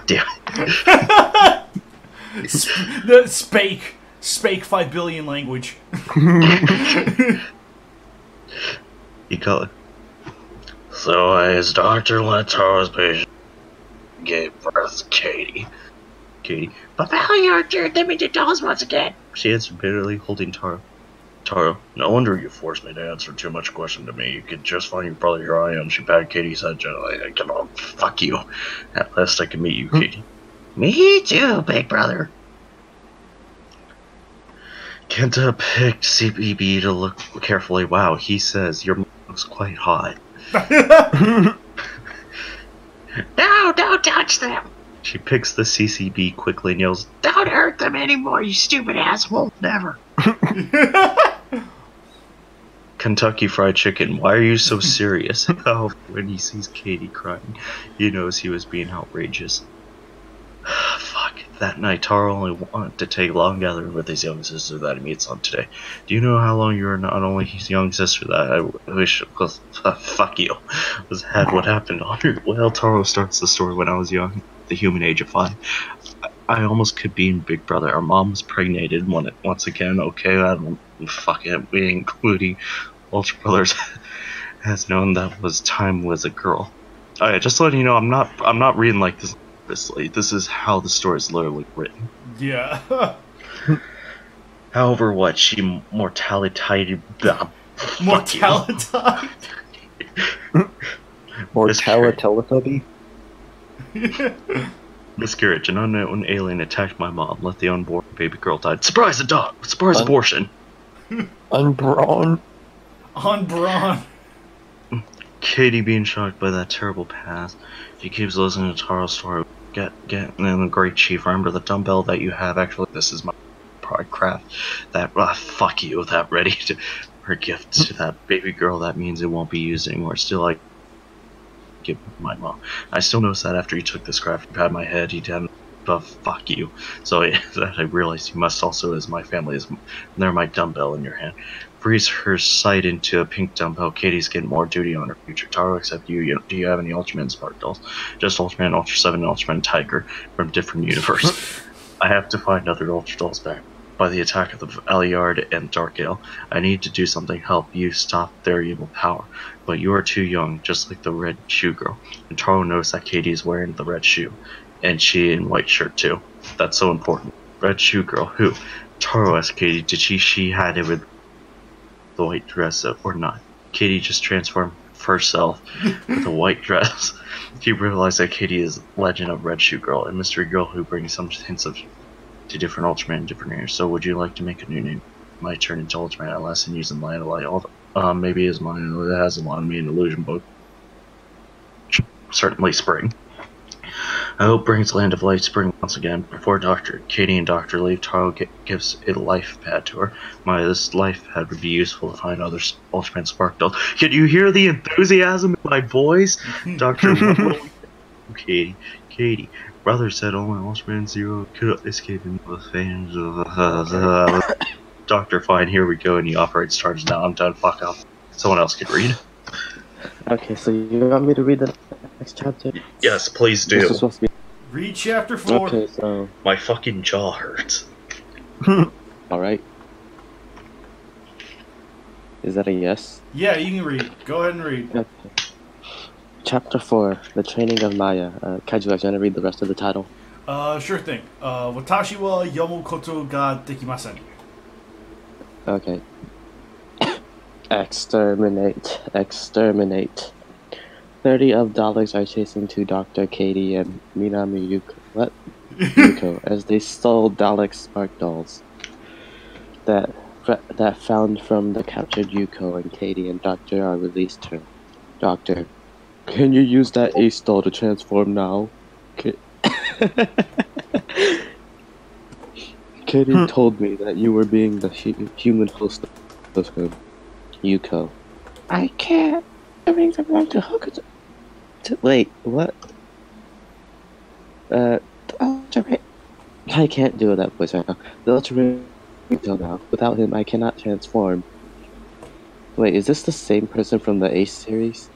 damn it. Spake 5 billion language. He called. So as Doctor let Taro's patient gave birth to Katie. But now you're turning me to dolls once again. She answered bitterly, holding Taro. Taro, no wonder you forced me to answer too much question to me. You could just find your brother. Here I am. She patted Katie's head gently. Come on, fuck you. At last I can meet you, Katie. Me too, big brother. Kenta picked CBB to look carefully. Wow, he says your looks quite hot. No, don't touch them. She picks the CCB quickly and yells, Don't hurt them anymore, you stupid asshole. Never. Kentucky Fried Chicken, why are you so serious? Oh, when he sees Katie crying, he knows he was being outrageous. Fuck. That night, Taro only wanted to take long gathering with his young sister that he meets on today. Do you know how long you were not only his young sister that I wish, fuck you, was had what happened on her? Well, Taro starts the story when I was young, the human age of 5. I almost could be in Big Brother. Our mom was pregnated once again, okay? I don't fuck it, including Ultra Brothers has known that was time was a girl. Oh yeah, just letting you know, I'm not reading like this. This is how the story is literally written. Yeah. However, what she mortality. Mortality. Teletubby? Miscarriage. An unknown alien attacked my mom. Let the unborn baby girl die. Surprise a dog. Surprise abortion. Unbrawn. On Braun. Katie being shocked by that terrible past. She keeps listening to Taro's story. Get in the great chief. Remember the dumbbell that you have. Actually, this is my pride craft. That fuck you. That ready to her gift to that baby girl. That means it won't be used anymore. Still, I give my mom. I still notice that after you took this craft, you pat my head. You didn't. But fuck you. So that I realized you must also, as my family is, they're my dumbbell in your hand. Freeze her sight into a pink dumbbell. Katie's getting more duty on her future. Taro, except you. Do you have any Ultraman Spark dolls? Just Ultraman, Ultra 7, and Ultraman Tiger from different universe. I have to find other Ultra dolls back. By the attack of the Alliard and Dark Ale, I need to do something to help you stop their evil power. But you are too young, just like the red shoe girl. And Taro knows that Katie is wearing the red shoe. And she in white shirt too. That's so important. Red shoe girl, who? Taro asked Katie, did she had it with the white dress or not? Katie just transformed herself with a white dress. She realized that Katie is Legend of Red Shoe Girl, a mystery girl who brings some hints of to different Ultraman in different areas. So would you like to make a new name? Might turn into Ultraman at last and use the light of light. Maybe his mind it has a lot of me an illusion book. Certainly spring. I hope brings Land of Light spring once again. Before Katie and Doctor leave, Taro gives a life pad to her. This life pad would be useful to find other Ultraman Spark dolls. Can you hear the enthusiasm in my voice? Doctor, Katie. Brother said only Ultraman Zero could escape into the fans of Doctor, fine, here we go, and he operates charge now. I'm done, fuck off. Someone else can read. Okay, so you want me to read the next chapter? Yes, please do. This was supposed to be... Read chapter 4. Okay, so... My fucking jaw hurts. Alright. Is that a yes? Yeah, you can read. Go ahead and read. Okay. Chapter 4, The Training of Maya. Kaiju, I want to read the rest of the title. Sure thing. Watashi wa yomu koto ga dekimasen. Okay. Exterminate. 30 of dollars are chasing to Dr. Katie and Minami Yuko as they stole Dalek Spark dolls that found from the captured Yuko, and Katie and Doctor are released her. Doctor, can you use that ace doll to transform now? Katie told me that you were being the human host of her. Yuko. I can't. The rings are going to hook it. Wait, what? The Ultra Ring. I can't do that voice right now. The Ultra Ring until now. Without him, I cannot transform. Wait, is this the same person from the Ace series?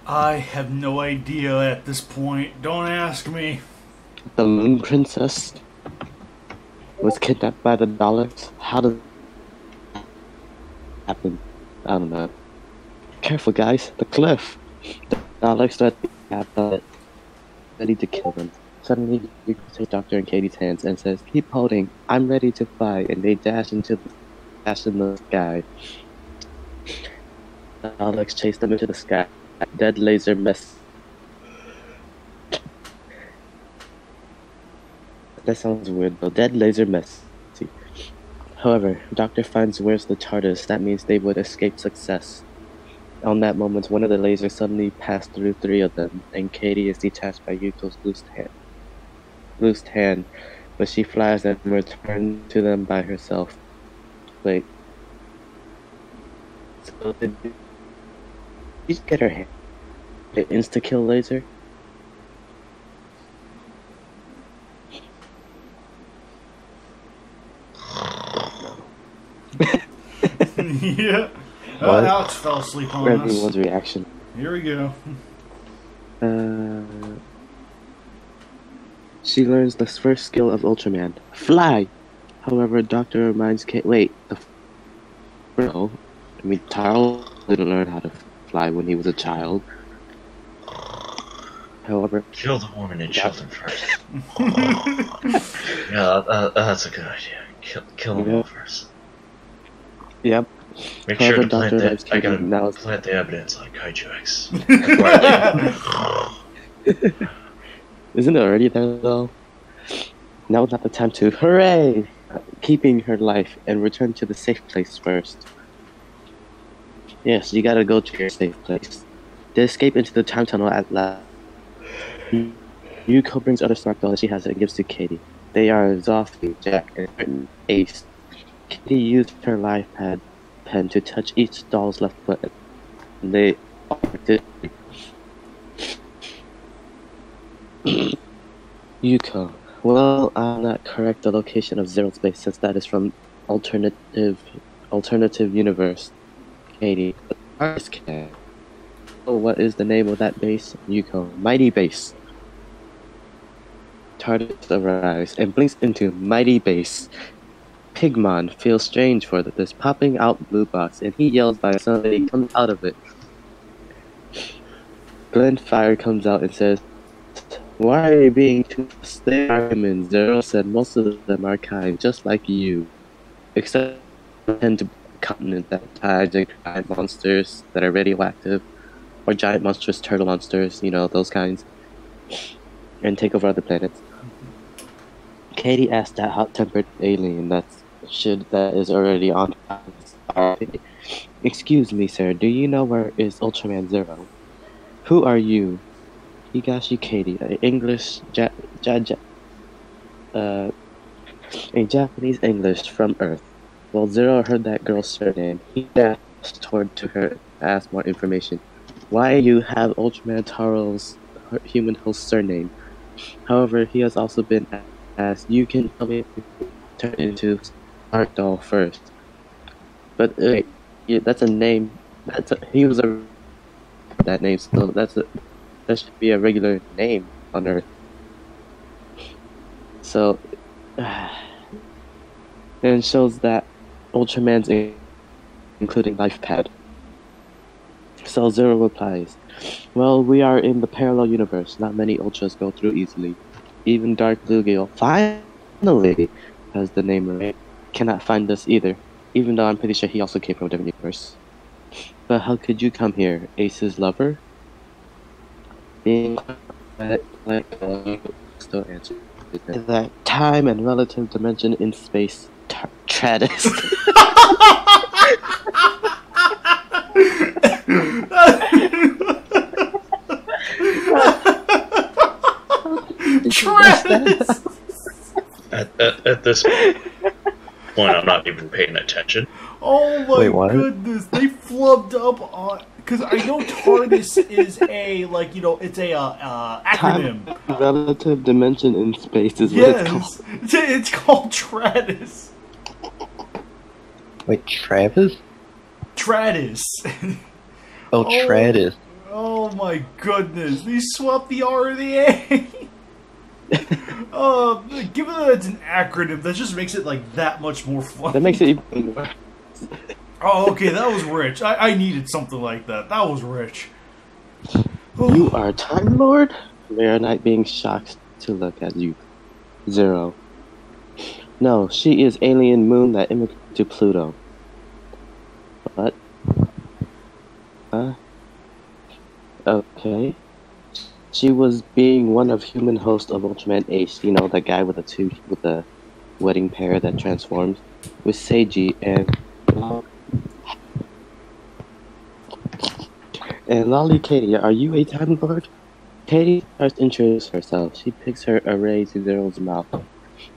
I have no idea at this point. Don't ask me. The Moon Princess was kidnapped by the Daleks. How did that happen? I don't know. Careful, guys. The cliff. The Daleks are at the gap, ready to kill them. Suddenly, you takes Doctor and Katie's hands and says, "Keep holding. I'm ready to fight." And they dash in the sky. The Daleks chase them into the sky. Dead laser mess. That sounds weird though. Dead laser mess. However, Doctor finds where's the TARDIS. That means they would escape success. On that moment, one of the lasers suddenly passed through 3 of them, and Katie is detached by Yuko's loosed hand, but she flies and returns to them by herself. Wait. So did you get her hand? The insta-kill laser? Yeah. What? Alex fell asleep on For us. everyone's reaction. Here we go. She learns the first skill of Ultraman, fly. However, Doctor reminds Kate. Wait, no. I mean, Taro didn't learn how to fly when he was a child. However, Kill the woman and children first. Yeah, that's a good idea. Kill them all first. yep. Make sure However, to plant Dr. that. Lives I gotta Katie now- plant the evidence like Kaiju X. Isn't it already there though? Now is not the time to hooray! Keeping her life and return to the safe place first. Yes, you gotta go to your safe place. They escape into the time tunnel at last. Yuko brings other smart dolls she has and gives to Katie. They are Zoffy, Jack, and Ace. Katie used her life pen to touch each doll's left foot, and they all did. Yuko. Well, I'll not correct the location of Zero Space since that is from alternative universe. Katie. Artist can. Oh, what is the name of that base? Yuko. Mighty Base. TARDIS arrives and blinks into Mighty Base. Pigmon feels strange for this popping out blue box, and he yells by somebody comes out of it. Glenfire comes out and says, "Why are you being too they are humans?" Zero said most of them are kind, just like you. Except tend to continent that tides and giant monsters that are radioactive. Or giant monstrous turtle monsters, you know, those kinds. And take over other planets. Katie asked that hot-tempered alien that is already on. "Excuse me, sir, do you know where is Ultraman Zero? Who are you?" Higashi Katie, a Japanese English from Earth. While Zero heard that girl's surname, he dashed toward to her and asked more information. Why you have Ultraman Taro's human host surname? However, he has also been asked, "You can tell me if you turn into Art Doll first." But wait, yeah, that's a name. He was a that name, so that should be a regular name on Earth. So, and shows that Ultraman's including Life Pad. So Zero replies, "Well, we are in the parallel universe. Not many Ultras go through easily. Even Dark Bluegill finally has the name right. Cannot find us either. Even though I'm pretty sure he also came from a different universe. But how could you come here? Ace's lover?" Being still answer. That time and relative dimension in space. Travis. Travis! At this point, I'm not even paying attention. Oh my Wait, what? goodness, they flubbed up on... Because I know TARDIS is a, like, you know, it's a acronym. Time relative dimension in space is what it's called. Yes, it's called TRADIS. Wait, Travis? TRADIS. Oh, Travis. Oh my goodness, they swapped the R and the A. Given that it's an acronym, that just makes it like that much more fun. That makes it even worse. Oh, okay, that was rich. I needed something like that. That was rich. You are Time Lord? Rare Knight being shocked to look at you. Zero. No, she is alien moon that immigrated to Pluto. What? Okay. She was being one of human host of Ultraman Ace, you know, that guy with the wedding pair that transforms, with Seiji and Lolly Katie. Are you a Time Lord? Katie starts to introduce herself. She picks her array to Zero's mouth,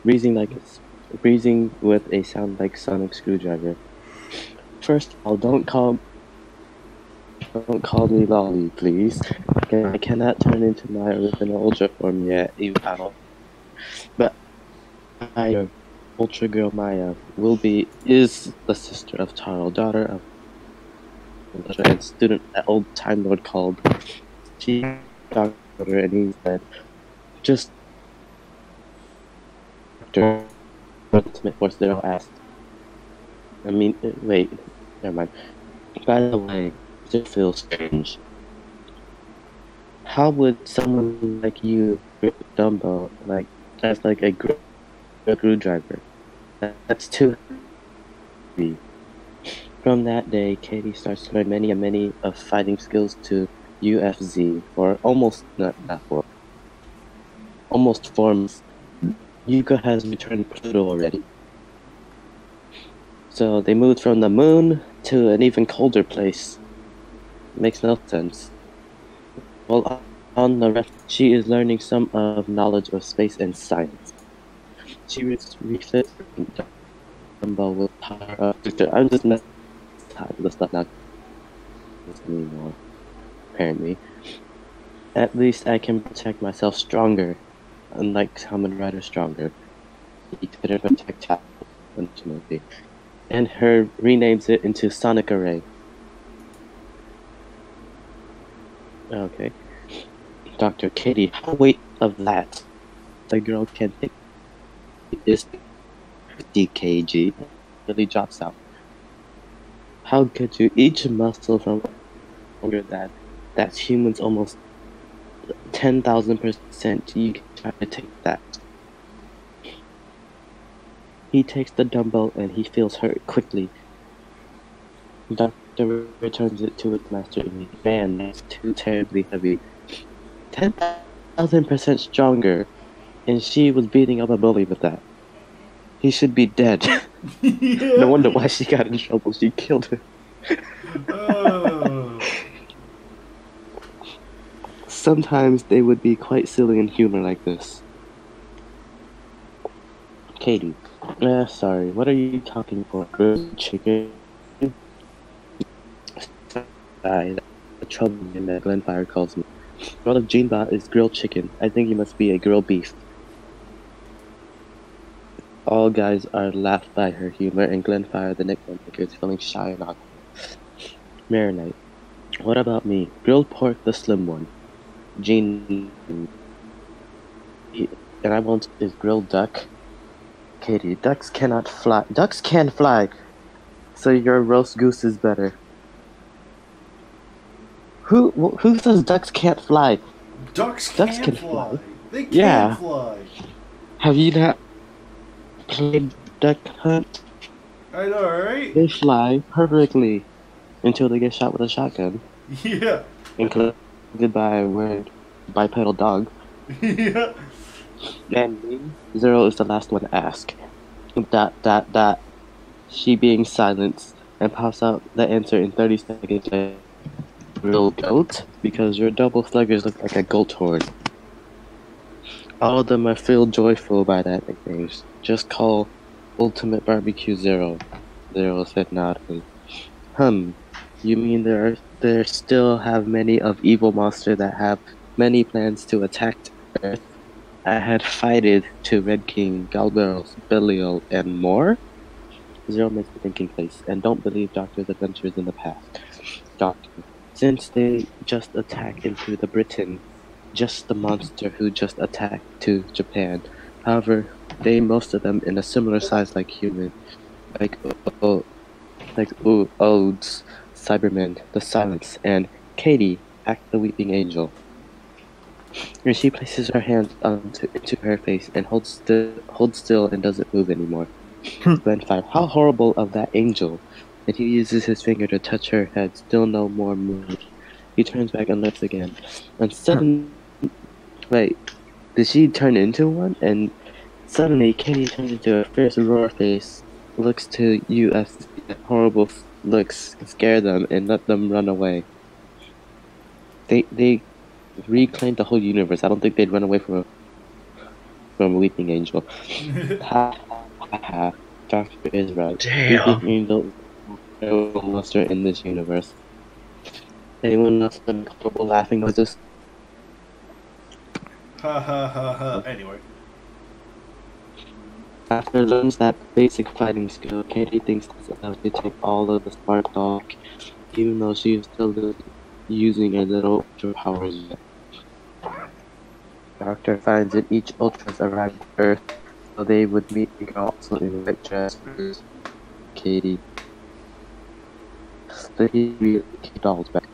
breathing with a sound like sonic screwdriver. First of all, don't call Don't call me Lolly, please. I cannot turn into my original Ultra form yet, you owl. But Maya, Ultragirl Maya, is the sister of Taro, daughter of and student that old Time Lord called. She talked to her and he said, just after Ultimate Force Zero asked. Wait, never mind. By the way, it feels strange. How would someone like you grip a dumbbell as like a screwdriver? That's too heavy. From that day, Katie starts to learn many of fighting skills to UFZ, or almost almost forms. Yuka has returned Pluto already. So they moved from the moon to an even colder place. Makes no sense. Well, on the rest, she is learning some of knowledge of space and science. She refits dumbbell with power up. I'm just messing with stuff now anymore. Apparently. At least I can protect myself stronger. Unlike Kamen Rider Stronger. He couldn't protect Tackle, ultimately. And her renames it into Sonic Array. Okay. Dr. Kitty, how weight of that? The girl can take is 50 kg. Really drops out. How could you each muscle from longer that's humans almost 10,000%? You can try to take that. He takes the dumbbell and he feels hurt quickly. Doctor returns it to its master and man, that's too terribly heavy. 10,000% stronger, and she was beating up a bully with that. He should be dead. Yeah. No wonder why she got in trouble. She killed him. Oh. Sometimes they would be quite silly in humor like this. Katie. Sorry, what are you talking for? Grilled chicken? The trouble in that Glenfire calls me. What if Jeanbot is grilled chicken? I think he must be a grilled beef. All guys are laughed by her humor, and Glenfire, the nickname maker, is feeling shy and awkward. Marinite. What about me? Grilled pork, the slim one. Jean. And I want is grilled duck. Katie, ducks cannot fly. Ducks can fly, so your roast goose is better. Who says ducks can't fly? Ducks can fly. They can Yeah. fly. Have you not played duck hunt? I know, right? They fly perfectly until they get shot with a shotgun. Yeah. Included by a weird bipedal dog. Yeah. And me, Zero is the last one to ask. That. She being silenced and pops out the answer in 30 seconds later. Real goat? Because your double sluggers look like a goat horn. All of them are filled joyful by that nickname. Just call Ultimate Barbecue Zero. Zero said nodding. You mean there still have many of evil monster that have many plans to attack Earth? I had fighted to Red King, Galberos, Belial, and more? Zero makes a thinking face, and don't believe Doctor's adventures in the past. Doctor, since they just attacked into the Britain, just the monster who just attacked to Japan. However, most of them in a similar size like human. Like Odes, Cybermen, the Silence, and Katie, act the Weeping Angel. And she places her hand into her face and holds still and doesn't move anymore. Glenfire, how horrible of that angel! And he uses his finger to touch her head, still no more move. He turns back and looks again. And suddenly... Wait, did she turn into one? And suddenly Katie turns into a fierce roar face, looks to you as horrible looks, scare them, and let them run away. They reclaimed the whole universe. I don't think they'd run away from a weeping angel. Ha ha ha. Doctor is right. Damn. Weeping angel is the monster in this universe. Anyone else uncomfortable laughing with this? Ha ha ha ha. Anyway. After learns that basic fighting skill, Katie thinks it's enough to take all of the spark dog, even though she is still using a little ultra powers yet. Doctor finds that each ultras arrived on Earth, so they would meet the girl also in white dress versus Katie. So he immediately kicked dolls back.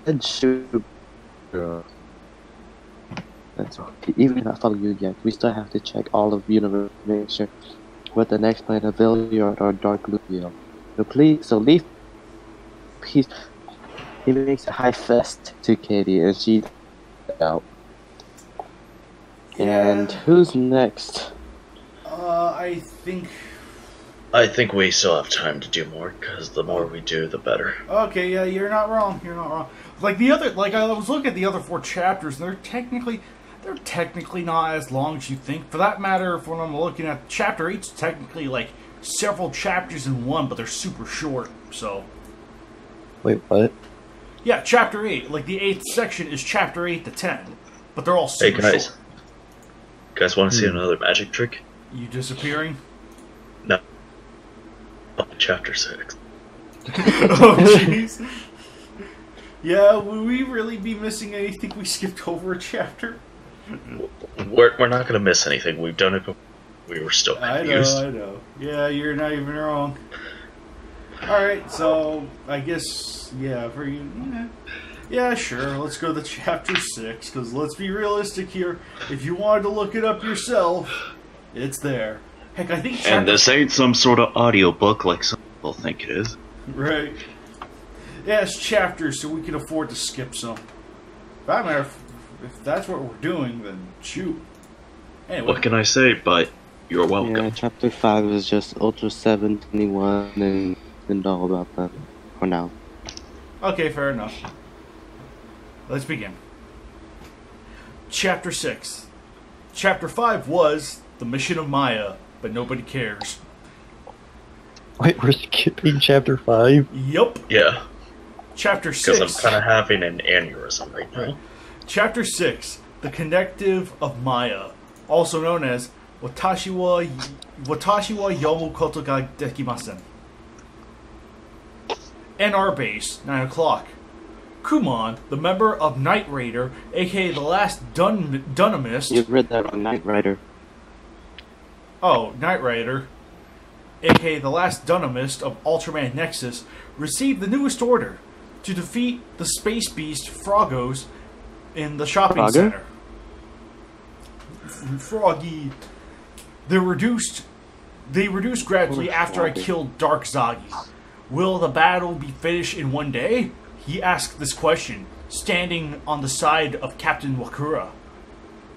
And shoot, girl. That's okay. Even if I follow you yet, we still have to check all of the universe to make sure what the next planet of Villiard or Dark Lupiel. So leave peace. He makes a high fist to Katie and she out. And who's next? I think we still have time to do more, because the more we do, the better. Okay, yeah, you're not wrong. You're not wrong. Like I was looking at the other 4 chapters, and they're technically not as long as you think. For that matter, when I'm looking at chapter 8, it's technically like several chapters in one, but they're super short. So. Wait, what? Yeah, chapter 8. Like the 8th section is chapter 8 to 10, but they're all super Hey guys, short. guys, want to see another magic trick? You disappearing? No. Chapter 6. Oh, jeez. Yeah, would we really be missing anything we skipped over a chapter? We're not going to miss anything. We've done it before. We were still confused. I know. Yeah, you're not even wrong. Alright, so, I guess, yeah, for you, yeah, sure, let's go to chapter 6, because let's be realistic here. If you wanted to look it up yourself, it's there. Heck, I think And this ain't some sort of audiobook like some people think it is. Right. Yeah, it's chapters, so we can afford to skip some. For that matter, if that's what we're doing, then shoot. Anyway. What can I say, but you're welcome. Yeah, chapter 5 is just Ultra 721 and all about that for now. Okay, fair enough. Let's begin. Chapter 6. Chapter 5 was The Mission of Maya, but nobody cares. Wait, we're skipping chapter 5? Yup. Yeah, Chapter 6. because I'm kind of having an aneurysm right now. Right. Chapter 6. The Connective of Maya, also known as Watashi wa Yomu Koto ga Dekimasen. NR base, 9 o'clock. Kumon, the member of Knight Raider, aka the last Dunamist. You've read that on Knight Rider. Oh, Knight Rider, aka the last Dunamist of Ultraman Nexus, received the newest order to defeat the space beast Frogos in the shopping center. Froggy. They reduced gradually after I killed Dark Zagi. Will the battle be finished in one day? He asked this question, standing on the side of Captain Wakura.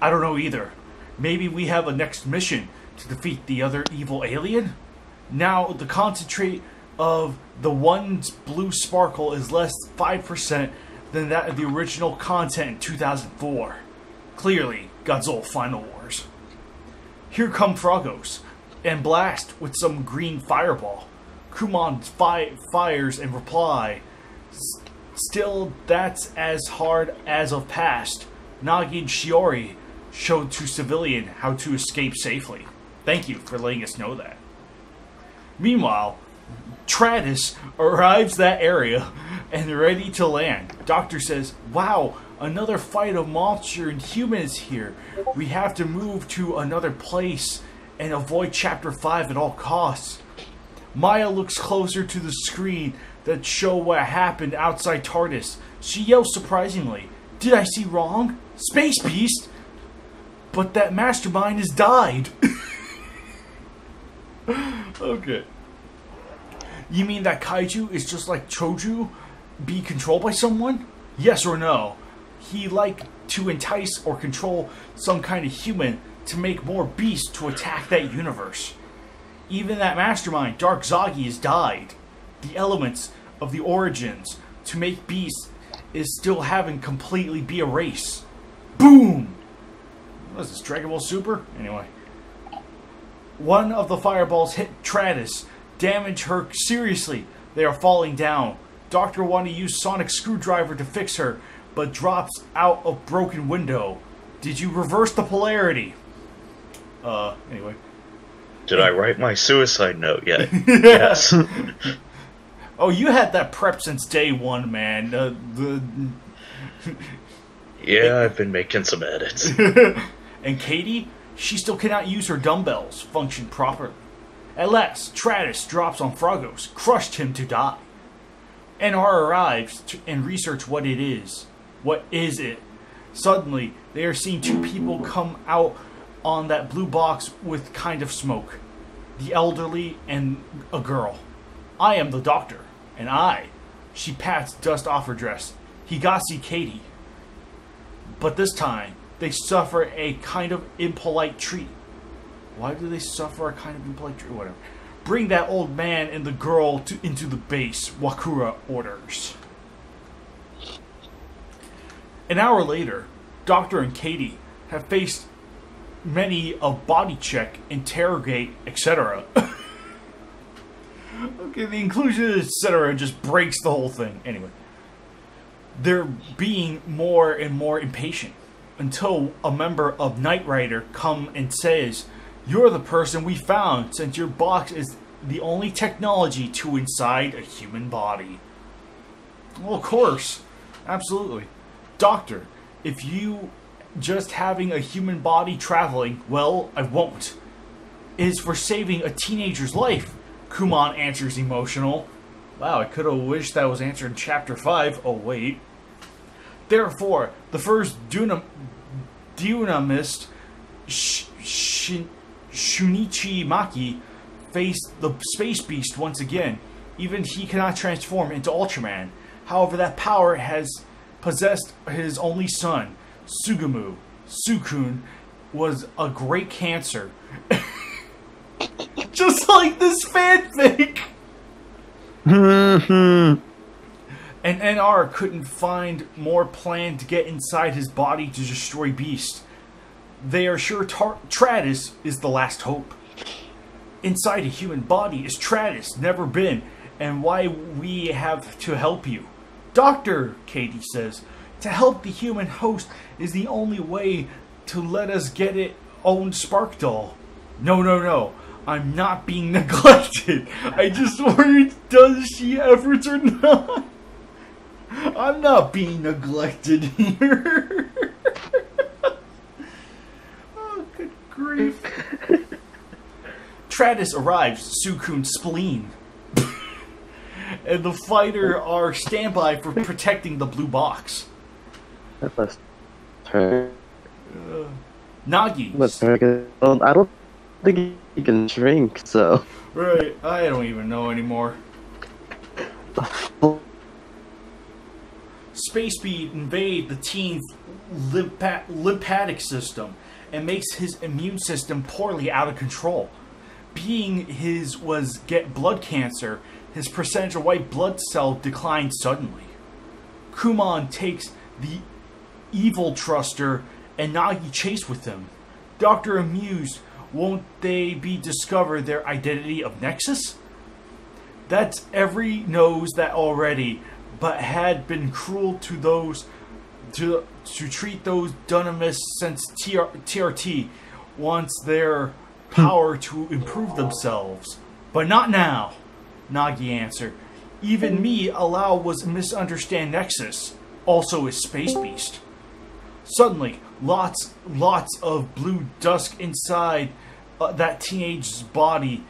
I don't know either. Maybe we have a next mission to defeat the other evil alien? Now, the concentrate of the one blue sparkle is less 5% than that of the original content in 2004. Clearly, Godzilla Final Wars. Here come Frogos, and blast with some green fireball. Kumon fires and reply. Still, that's as hard as of past. Nagi and Shiori showed to civilian how to escape safely. Thank you for letting us know that. Meanwhile, Travis arrives that area and ready to land. Doctor says, wow, another fight of monster and humans here. We have to move to another place and avoid chapter 5 at all costs. Maya looks closer to the screen that show what happened outside TARDIS. She yells surprisingly, did I see wrong? Space Beast? But that mastermind has died. Okay. You mean that Kaiju is just like Choju? Be controlled by someone? Yes or no? He like to entice or control some kind of human to make more beasts to attack that universe. Even that mastermind, Dark Zagi, has died. The elements of the origins to make beasts is still haven't completely be erased. Boom! What is this, Dragon Ball Super? Anyway. One of the fireballs hit Travis, damaged her seriously. They are falling down. Doctor wanted to use sonic screwdriver to fix her, but drops out a broken window. Did you reverse the polarity? Anyway. Did I write my suicide note yet? Yes. Oh, you had that prep since day one, man. Yeah, I've been making some edits. And Katie, she still cannot use her dumbbells function properly. At last, Travis drops on Frogos, crushed him to die. NR arrives and research what it is. What is it? Suddenly, they are seeing two people come out on that blue box with kind of smoke. The elderly and a girl. I am the doctor, and she pats dust off her dress. He got to see Katie. But this time, they suffer a kind of impolite treat. Why do they suffer a kind of impolite treat? Whatever. Bring that old man and the girl into the base, Wakura orders. An hour later, Doctor and Katie have faced many a body check, interrogate, etc. Okay, the inclusion of etc. just breaks the whole thing. Anyway, they're being more and more impatient until a member of Knight Rider come and says, "You're the person we found, since your box is the only technology to inside a human body." Well, of course. Absolutely. Doctor, if you just having a human body traveling, well, I won't. It is for saving a teenager's life, Kumon answers emotional. Wow, I could have wished that was answered in Chapter 5. Oh, wait. Therefore, the first Dunamist, Shunichi Maki, faced the Space Beast once again. Even he cannot transform into Ultraman. However, that power has possessed his only son, Sugumu. Sukun was a great cancer. Just like this fanfic! And NR couldn't find more plan to get inside his body to destroy Beast. They are sure Travis is the last hope. Inside a human body is Travis, never been, and why we have to help you. Doctor, Katie says, to help the human host is the only way to let us get it own Spark Doll. No. I'm not being neglected. I just worried, does she efforts or not? I'm not being neglected here. Oh, good grief. Travis arrives, Sukun's spleen. And the fighter are standby for protecting the blue box. That must hurt. Nagi. Must hurt. I don't think he can shrink, so. Right, I don't even know anymore. Space Speed invade the teen's lymphatic system and makes his immune system poorly out of control. Being his was get blood cancer, his percentage of white blood cell declines suddenly. Kumon takes the evil truster and Nagi chase with him. Doctor amused, won't they be discovered their identity of Nexus? That's every knows that already, but had been cruel to those to treat those Dunamists since TRT wants their power to improve themselves. But not now, Nagi answered. Even me allow was misunderstand Nexus, also is Space Beast. Suddenly, lots of blue dusk inside that teenage's body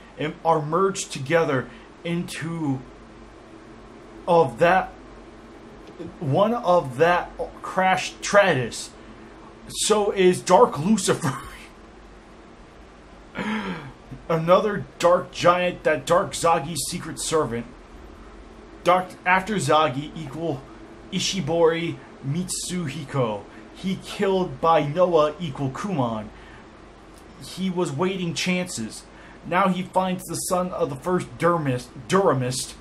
are merged together into one of that crashed Travis. So is Dark Lucifer. Another dark giant, that Dark Zagi's secret servant. After Zagi equal Ishibori Mitsuhiko. He killed by Noah equal Kumon. He was waiting chances. Now he finds the son of the first Duramist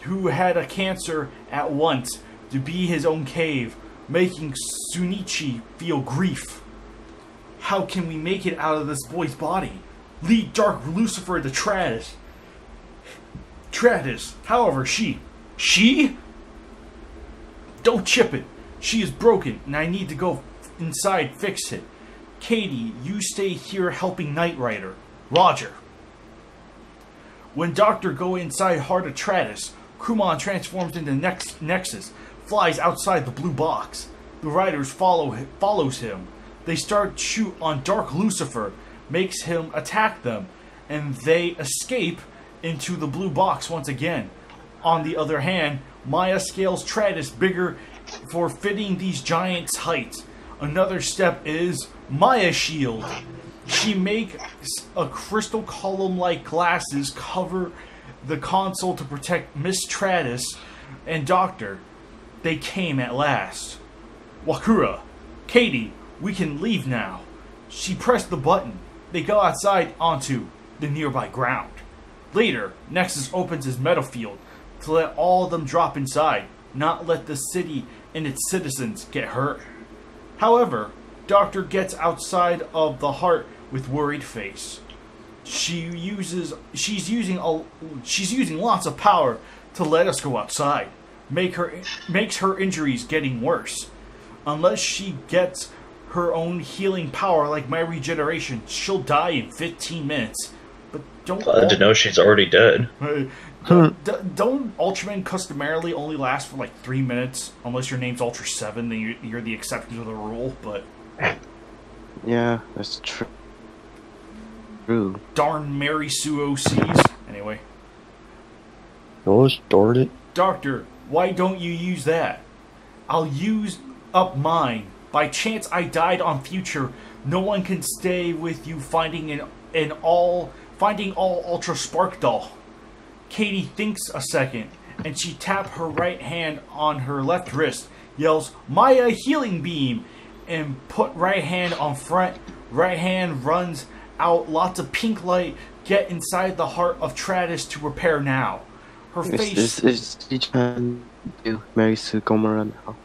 who had a cancer at once to be his own cave, making Sunichi feel grief. How can we make it out of this boy's body? Lead Dark Lucifer to Travis. However, she? Don't chip it. She is broken, and I need to go inside fix it. Katie, you stay here helping Knight Rider. Roger. When Doctor go inside Heart of Tratus, Kumon transforms into Nexus, flies outside the blue box. The riders follows him. They start to shoot on Dark Lucifer, makes him attack them, and they escape into the blue box once again. On the other hand, Maya scales Tratus bigger for fitting these giants' heights. Another step is Maya Shield. She makes a crystal column-like glasses cover the console to protect Miss Tratus and Doctor. They came at last. Wakura, Katie, we can leave now. She pressed the button. They go outside onto the nearby ground. Later, Nexus opens his metal field to let all of them drop inside, not let the city and its citizens get hurt. However, Doctor gets outside of the heart with worried face. She's using lots of power to let us go outside. Makes her injuries getting worse. Unless she gets her own healing power like my regeneration, she'll die in 15 minutes. But don't. Glad to know she's already dead. Don't Ultramen customarily only last for like 3 minutes? Unless your name's Ultra 7, then you're the exception to the rule. But yeah, that's true. Darn Mary Sue OCs. Anyway. Gosh darn it. Doctor, why don't you use that? I'll use up mine. By chance I died on future, no one can stay with you finding all Ultra Spark Doll. Katie thinks a second, and she taps her right hand on her left wrist, yells, Maya Healing Beam, and put right hand on front. Right hand runs out lots of pink light. Get inside the heart of Tratus to repair now. Her face... Is she trying to do Mary Sue Gomorrah now?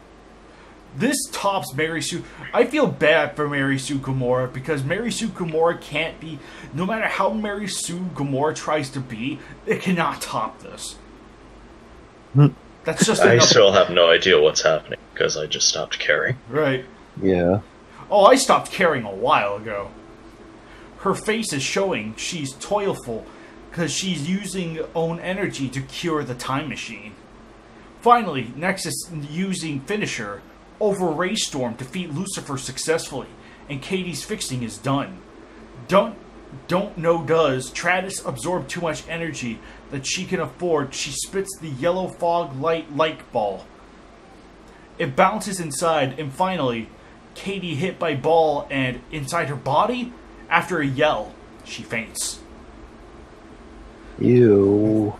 This tops Mary Sue. I feel bad for Mary Sue Gomorrah because Mary Sue Gomorrah can't be... No matter how Mary Sue Gomorrah tries to be, it cannot top this. That's just... I still have no idea what's happening because I just stopped caring. Right. Yeah. Oh, I stopped caring a while ago. Her face is showing she's toilful because she's using own energy to cure the time machine. Finally, Nexus using Finisher over Raystorm defeat Lucifer successfully, and Katie's fixing is done. Don't know does Tratus absorb too much energy that she can afford. She spits the yellow fog light ball. It bounces inside, and finally, Katie hit by ball and inside her body. After a yell, she faints. Ew.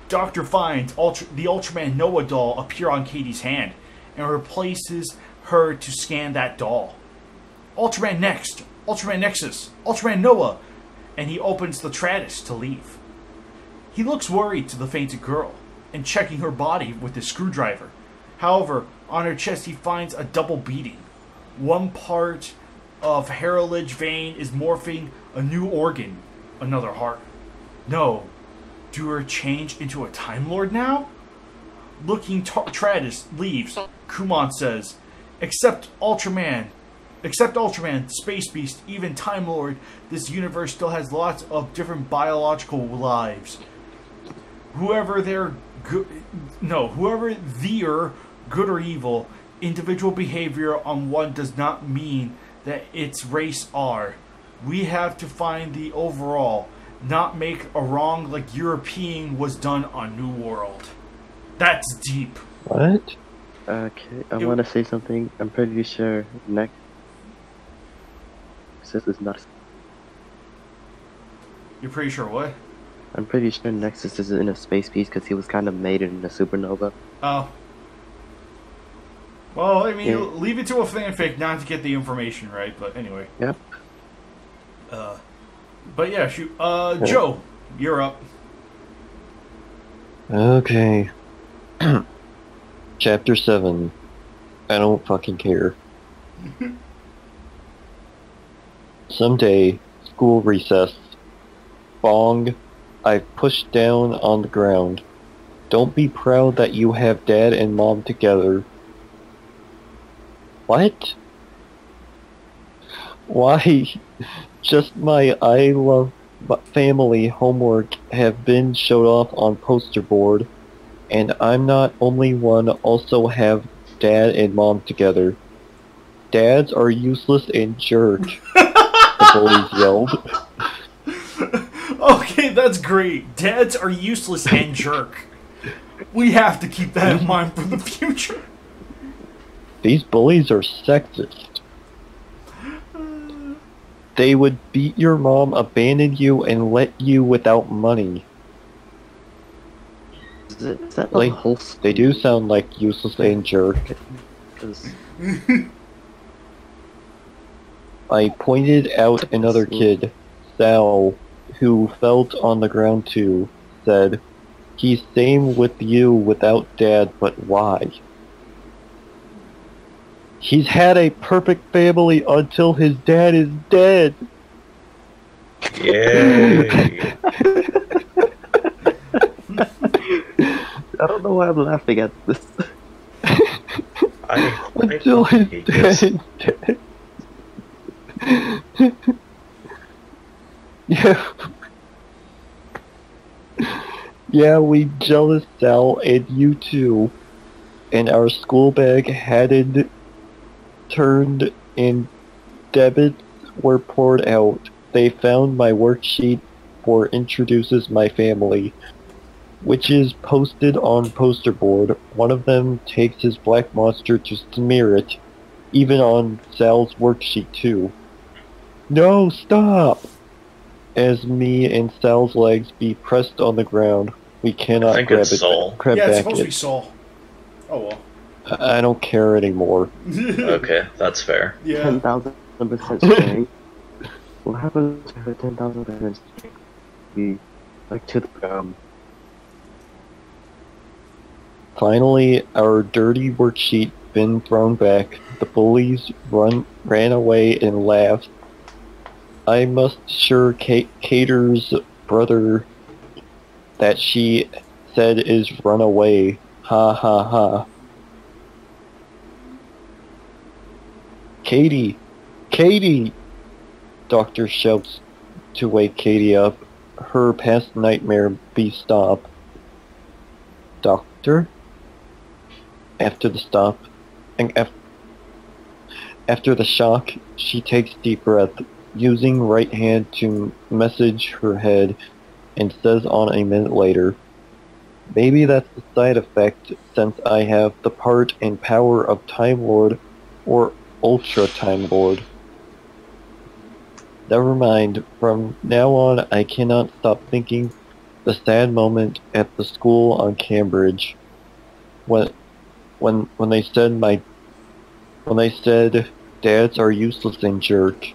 Doctor finds the Ultraman Noah doll appear on Katie's hand and replaces her to scan that doll. Ultraman next! Ultraman Nexus! Ultraman Noah! And he opens the Tratus to leave. He looks worried to the fainted girl and checking her body with his screwdriver. However, on her chest he finds a double beating. One part of Heraldage vein is morphing a new organ, another heart. No. Do her change into a Time Lord now? Looking Tratus leaves. Kumon says, Except Ultraman, Space Beast, even Time Lord, this universe still has lots of different biological lives. Whoever they're good or evil, individual behavior on one does not mean that its race are. We have to find the overall, not make a wrong like European was done on New World. That's deep. What? Okay, I want to say something. I'm pretty sure Nexus is not... You're pretty sure what? I'm pretty sure Nexus is in a space piece because he was kind of made in a supernova. Oh. Well, I mean, leave it to a fanfic not to get the information right, but anyway. Yep. But yeah, shoot. Joe, you're up. Okay. Chapter 7. I don't fucking care. Someday, school recess. Bong. I pushed down on the ground. Don't be proud that you have dad and mom together. What? Why? Just my I love family homework have been showed off on poster board, and I'm not only one, also have dad and mom together. Dads are useless and jerk, the bullies yelled. Okay, that's great. Dads are useless and jerk. We have to keep that in mind for the future. These bullies are sexist. They would beat your mom, abandon you, and let you without money. Is that Like, the whole they do sound like useless and jerk. Because I pointed out another kid, Sal, who felt on the ground too, said, "He's same with you without dad, but why? He's had a perfect family until his dad is dead." Yay! I don't know why I'm laughing at this. Until his dad is dead. Yeah. Yeah, we jealous Sal, and you too. And our school bag hadn't turned and debits were poured out. They found my worksheet for introduces my family, which is posted on poster board. One of them takes his black monster to smear it, even on Sal's worksheet too. No, stop! As me and Sal's legs be pressed on the ground, we cannot I think grab it's it. Saul. Grab Yeah, it's back supposed to be it. Saul. Oh well. I don't care anymore. Okay, that's fair. Yeah. 10,000% string. What happens if a 10,000% string be like to the ground? Finally, our dirty worksheet been thrown back. The bullies ran away and laughed. I must assure Cater's brother that she said is run away. Ha ha ha. Katie! Katie! Doctor shouts to wake Katie up. Her past nightmare be stop. Doctor? After the stop, and after the shock, she takes deep breath, using right hand to message her head, and says on a minute later, "Maybe that's the side effect since I have the part and power of Time Lord or Ultra Time Lord. Never mind, from now on I cannot stop thinking the sad moment at the school on Cambridge when they said dads are useless and jerk."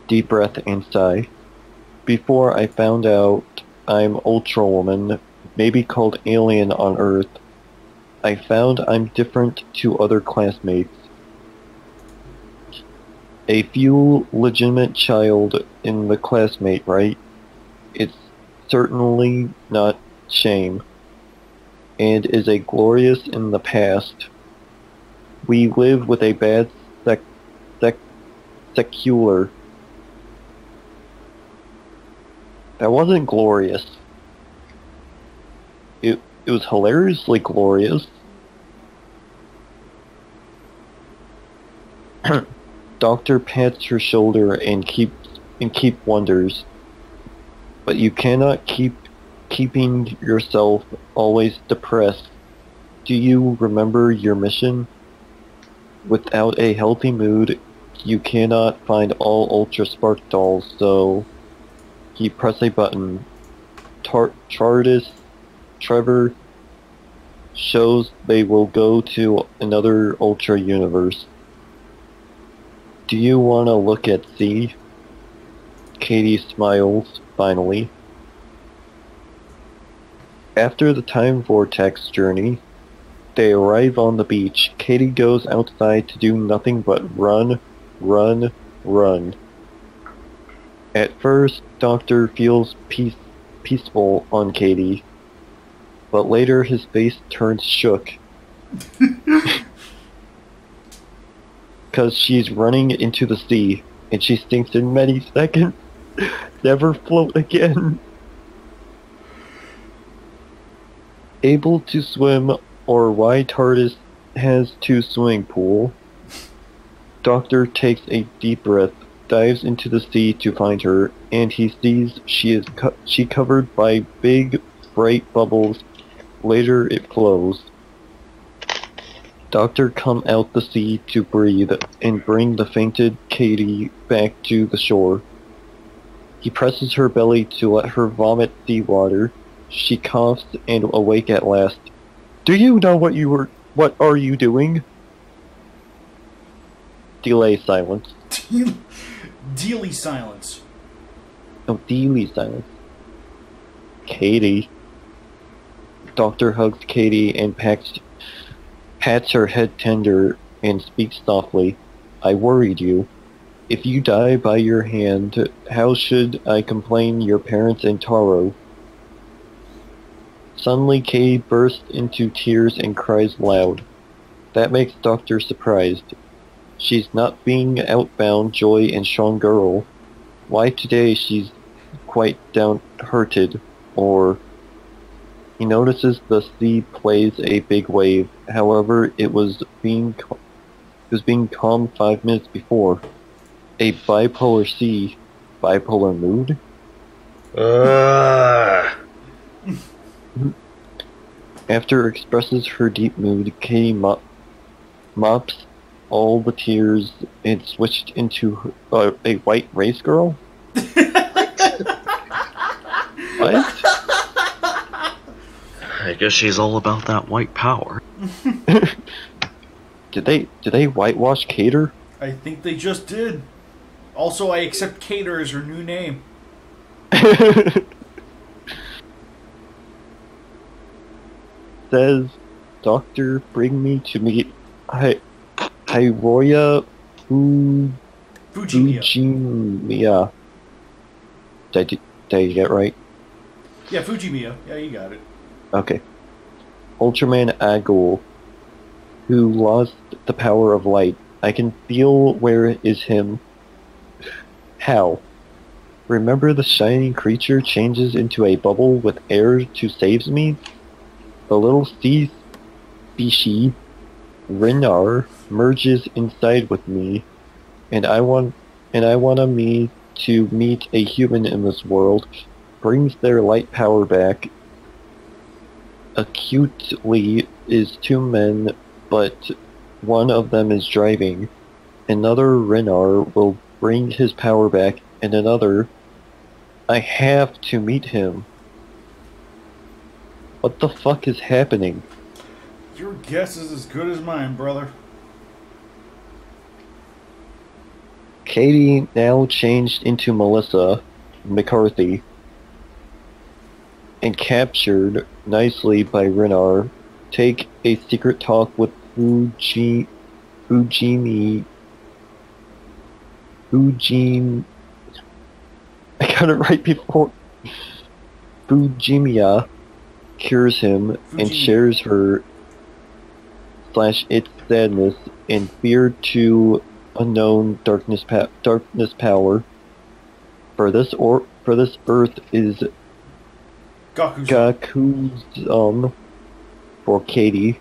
Deep breath and sigh. Before I found out I'm Ultra Woman, maybe called Alien on Earth, I found I'm different to other classmates. A few legitimate child in the classmate, right? It's certainly not shame, and is a glorious in the past. We live with a bad secular. That wasn't glorious. It was hilariously glorious. Doctor pats her shoulder and keep wonders. But you cannot keeping yourself always depressed. Do you remember your mission? Without a healthy mood, you cannot find all Ultra Spark dolls, so he press a button. Trevor shows they will go to another Ultra universe. Do you want to look at C? Katie smiles, finally. After the time vortex journey, they arrive on the beach. Katie goes outside to do nothing but run, run, run. At first, Doctor feels peaceful on Katie, but later his face turns shook Because she's running into the sea, and she sinks in many seconds. Never float again. Able to swim, or why TARDIS has 2 swimming pool. Doctor takes a deep breath, dives into the sea to find her, and he sees she covered by big, bright bubbles. Later it flows. Doctor come out the sea to breathe and bring the fainted Katie back to the shore. He presses her belly to let her vomit seawater. She coughs and awake at last. Do you know what are you doing? Delay silence. Dealy silence. No, delay silence. Katie. Doctor hugs Katie and pats her head tender and speaks softly. I worried you. If you die by your hand, how should I complain your parents and Taro? Suddenly Katie bursts into tears and cries loud. That makes Doctor surprised. She's not being outbound joy and strong girl. Why today she's quite downhearted, or... He notices the sea plays a big wave. However, it was being calm 5 minutes before. A bipolar sea, bipolar mood. After expresses her deep mood, Katie mops all the tears and switched into a white race girl. What? I guess she's all about that white power. Did they whitewash Cater? I think they just did. Also, I accept Cater as her new name. Says, Doctor, bring me to meet Hiroya Fujimiya. Did I get it right? Yeah, Fujimiya. Yeah, you got it. Okay. Ultraman Agul, who lost the power of light. I can feel where is him. How? Remember the shining creature changes into a bubble with air to saves me? The little sea species, Renar, merges inside with me, and I want me to meet a human in this world, brings their light power back. Acutely is 2 men, but one of them is driving. Another Renar will bring his power back, and another... I have to meet him. What the fuck is happening? Your guess is as good as mine, brother. Katie, now changed into Melissa McCarthy, and captured nicely by Renar, take a secret talk with Fujimi. I got it right before. Fujimiya cures him and shares her / its sadness and fear to unknown darkness power. For this earth is Gaku's for Katie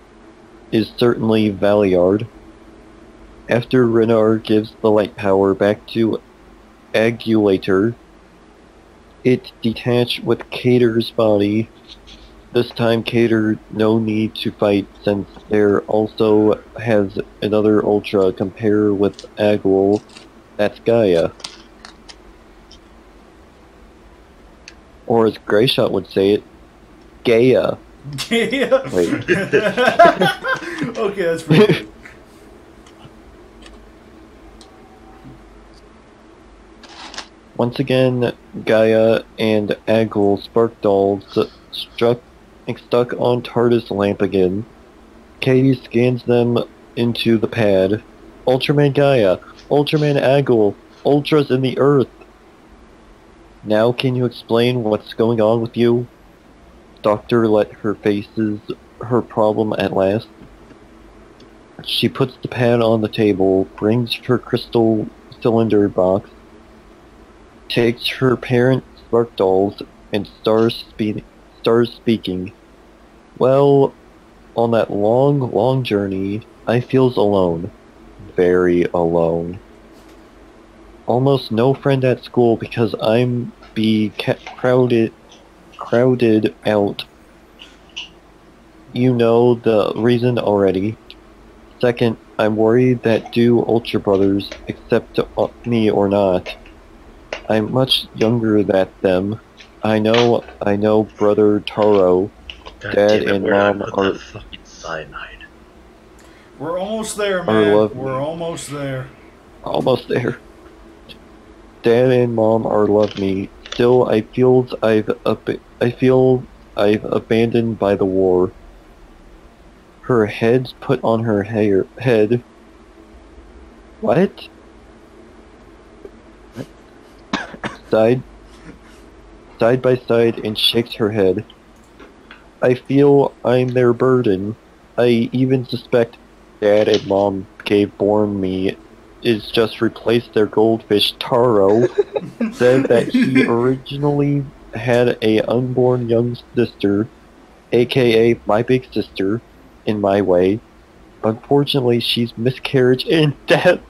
is certainly Valiard. After Renar gives the light power back to Agulator, it detached with Cater's body. This time Cater no need to fight since there also has another Ultra compare with Agul. That's Gaia. Or as Greyshot would say it, Gaia. Gaia? Wait. Okay, that's pretty good. Once again, Gaia and Agul spark dolls stuck on TARDIS lamp again. Katie scans them into the pad. Ultraman Gaia, Ultraman Agul, Ultras in the Earth. Now can you explain what's going on with you? Doctor let her faces her problem at last. She puts the pad on the table, brings her crystal cylinder box, takes her parents' spark dolls, and starts speaking. Well, on that long journey, I feels alone. Very alone. Almost no friend at school because I'm crowded out. You know the reason already. Second, I'm worried that do Ultra Brothers accept me or not. I'm much younger than them. I know, Brother Taro, God Dad damn it, and where did I Mom put are that fucking cyanide? We're almost there, man. love We're me. almost there. almost there. Dad and Mom are love me. Still, I feel I've abandoned by the war. Her head's put on her head. What? Side by side and shakes her head. I feel I'm their burden. I even suspect Dad and Mom gave born me is just replaced their goldfish Taro. Said that he originally had a unborn young sister, aka my big sister, in my way. Unfortunately, she's miscarriage and death.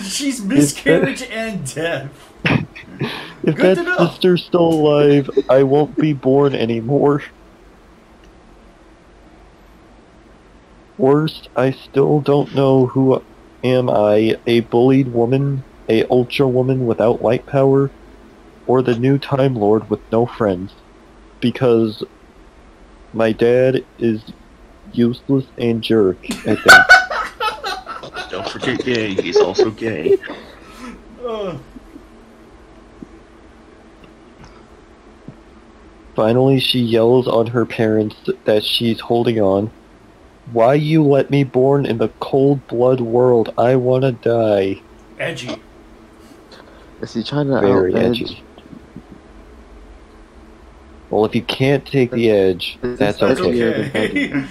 She's miscarriage and death. If Good that to know. sister's still alive, I won't be born anymore. Worst, I still don't know who am I, a bullied woman, a ultra woman without light power, or the new Time Lord with no friends. Because my dad is useless and jerk, I think. Don't forget gay, he's also gay. Finally, she yells on her parents that she's holding on. Why you let me born in the cold blood world? I wanna die. Edgy. Is he trying to Very out-edge? edgy. Well, if you can't take the edge, that's That's okay. okay.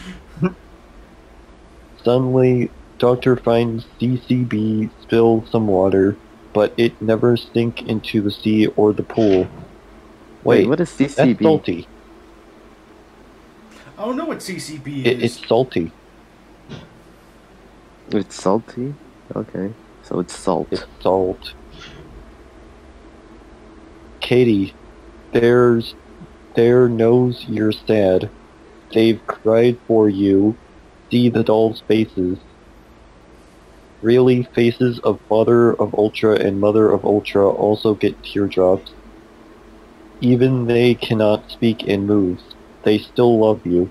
Suddenly, Doctor finds CCB spill some water, but it never sink into the sea or the pool. Wait, what is That's CCB? salty. I don't know what CCB is. It's salty. It's salty? Okay. So it's salt. It's salt. Katie, there knows you're sad. They've cried for you. See the dolls' faces. Really, faces of Father of Ultra and Mother of Ultra also get teardrops. Even they cannot speak and move. They still love you.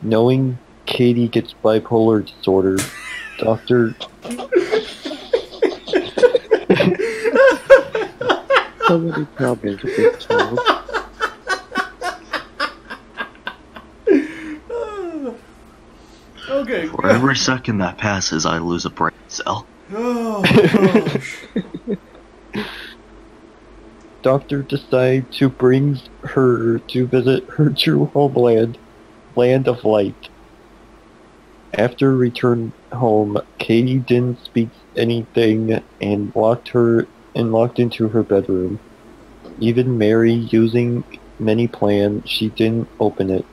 Knowing Katie gets bipolar disorder, Doctor... So many problems with this child. Okay. For every second that passes, I lose a brain cell. Oh gosh. Doctor decides to bring her to visit her true homeland, Land of Light. After return home, Katie didn't speak anything and locked into her bedroom. Even Mary, using many plans, she didn't open it.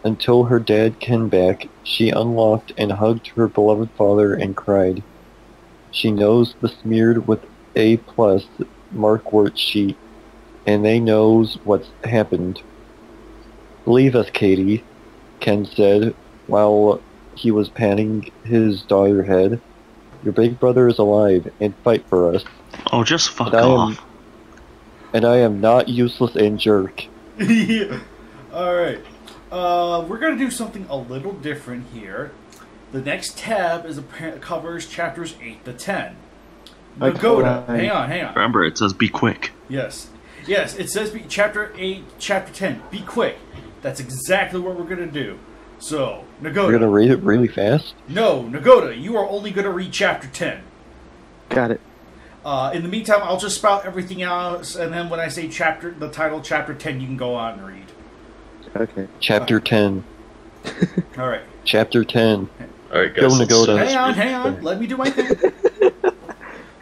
Until her dad came back, she unlocked and hugged her beloved father and cried. She knows the smeared with A+ mark worksheet, and they knows what's happened. Believe us, Katie, Ken said while he was patting his daughter's head. Your big brother is alive and fight for us. Oh, just fuck And off. I am not useless and jerk. Yeah. Alright. We're gonna do something a little different here. The next tab covers chapters 8 to 10. Nagoda. Hang on. Remember, it says be quick. Yes, it says chapter 8, chapter 10. Be quick. That's exactly what we're gonna do. So, Nagoda. You're gonna read it really fast? No, Nagoda, you are only gonna read chapter 10. Got it. In the meantime, I'll just spout everything else, and then when I say the title, chapter 10, you can go on and read. Okay. Chapter 10. All right. Chapter 10. Alright, Go guys. Nagoda. Hang on. Let me do my thing.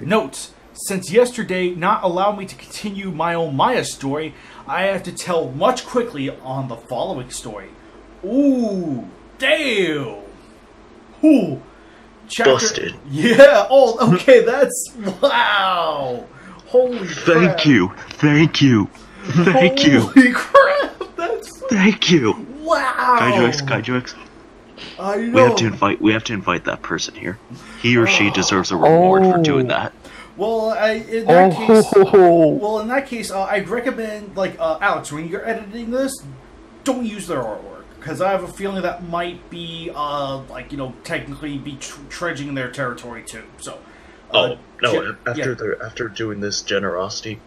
Notes. Since yesterday not allowed me to continue my own Maya story, I have to tell much quickly on the following story. Ooh, damn. Ooh. Busted. Yeah. Oh, okay. That's wow. Holy crap. Thank you. Thank you. Thank you. Holy crap. That's Thank you. wow. Kaijuix, I know. we have to invite that person here. He or she deserves a reward for doing that. Well, in that case, I'd recommend, like, Alex, when you're editing this, don't use their artwork, because I have a feeling that might be, technically be trudging in their territory too. So. After doing this generosity,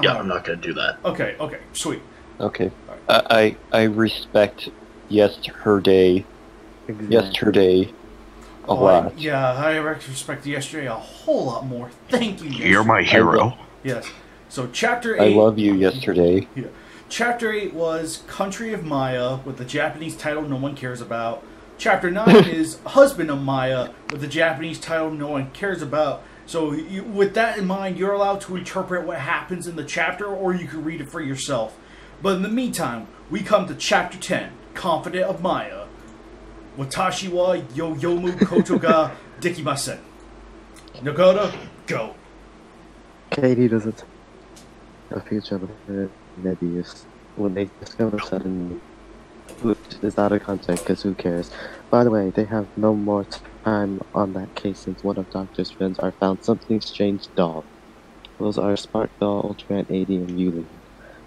yeah, I'm not gonna do that. Okay, sweet. Okay. I respect YestherDay. YestherDay a lot. Yeah, I respect yesterday a whole lot more. Thank you. You're my hero. Yes. So chapter 8. I love you, YestherDay. Yeah. Chapter 8 was Country of Maya with the Japanese title no one cares about. Chapter 9 is Husband of Maya with the Japanese title no one cares about. So with that in mind, you're allowed to interpret what happens in the chapter, or you can read it for yourself. But in the meantime, we come to Chapter 10, Confident of Maya. Watashi wa yoyomu koto ga dekimasen. Nagoda, go. Katie doesn't a future of her nebulous when they discover suddenly, which is out of context because who cares. By the way, they have no more time on that case since one of Doctor's friends are found something strange doll. Those are Spark Doll, Ultra, and 80 and Yuli.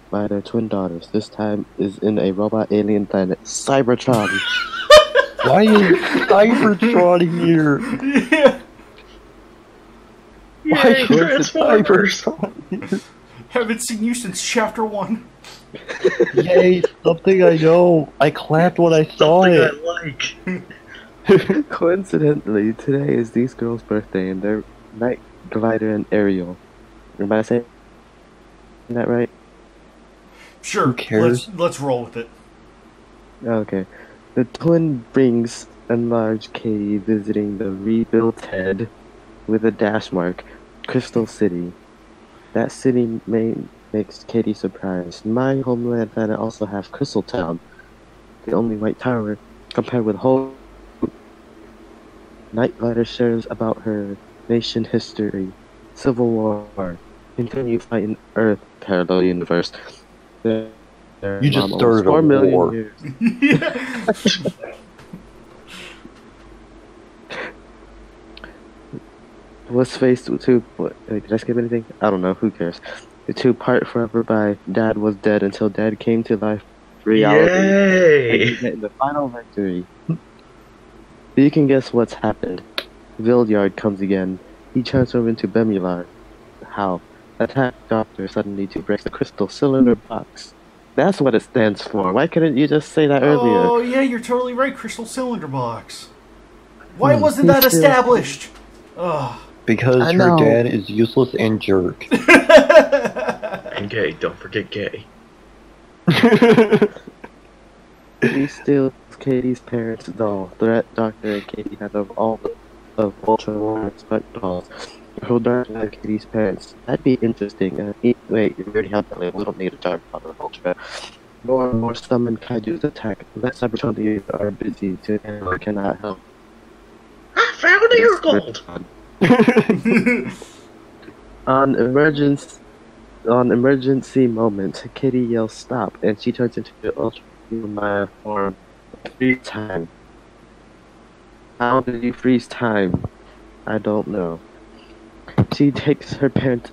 By their twin daughters. This time is in a robot alien planet, Cybertron. Why is Cybertron here? Yeah. Why is Transformers. Cybertron here? Haven't seen you since Chapter 1. Yay, something I know. I clapped when I saw Something it. I like. Coincidentally, today is these girls' birthday and their Night Glider and Ariel. Am I saying that right? Sure. Who cares? Let's roll with it. Okay. The twin brings enlarged Katie visiting the rebuilt head with a dash mark, Crystal City. That city makes Katie surprised. My homeland planet also has Crystal Town, the only white tower, compared with whole Night Glider shares about her nation history, Civil War, continue fighting Earth, parallel universe. You just started a war. Years. Was faced with two. Did I skip anything? I don't know. Who cares? The two part forever by Dad was dead until Dad came to life. Reality. Yay! In the final victory. You can guess what's happened. Villiard comes again. He transforms into Bemular. How? Attack Doctor suddenly to break the crystal cylinder box. That's what it stands for. Why couldn't you just say that earlier? Oh, yeah, you're totally right. Crystal cylinder box. Why wasn't that established? Ugh. Because her dad is useless and jerk. And gay. Don't forget gay. He steals Katie's parents' doll. Threat Doctor and Katie have of all of Ultra War Spec dolls. Who don't have Katie's parents? That'd be interesting. Wait, you already have that label. We don't need to talk about the Ultra. More and more summon Kaiju's attack. Let Cybertron are busy to handle cannot help. I found your gold. On emergency moment, Kitty yells stop, and she turns into the Ultra Maya form. Freeze time. How did you freeze time? I don't know. She takes her parents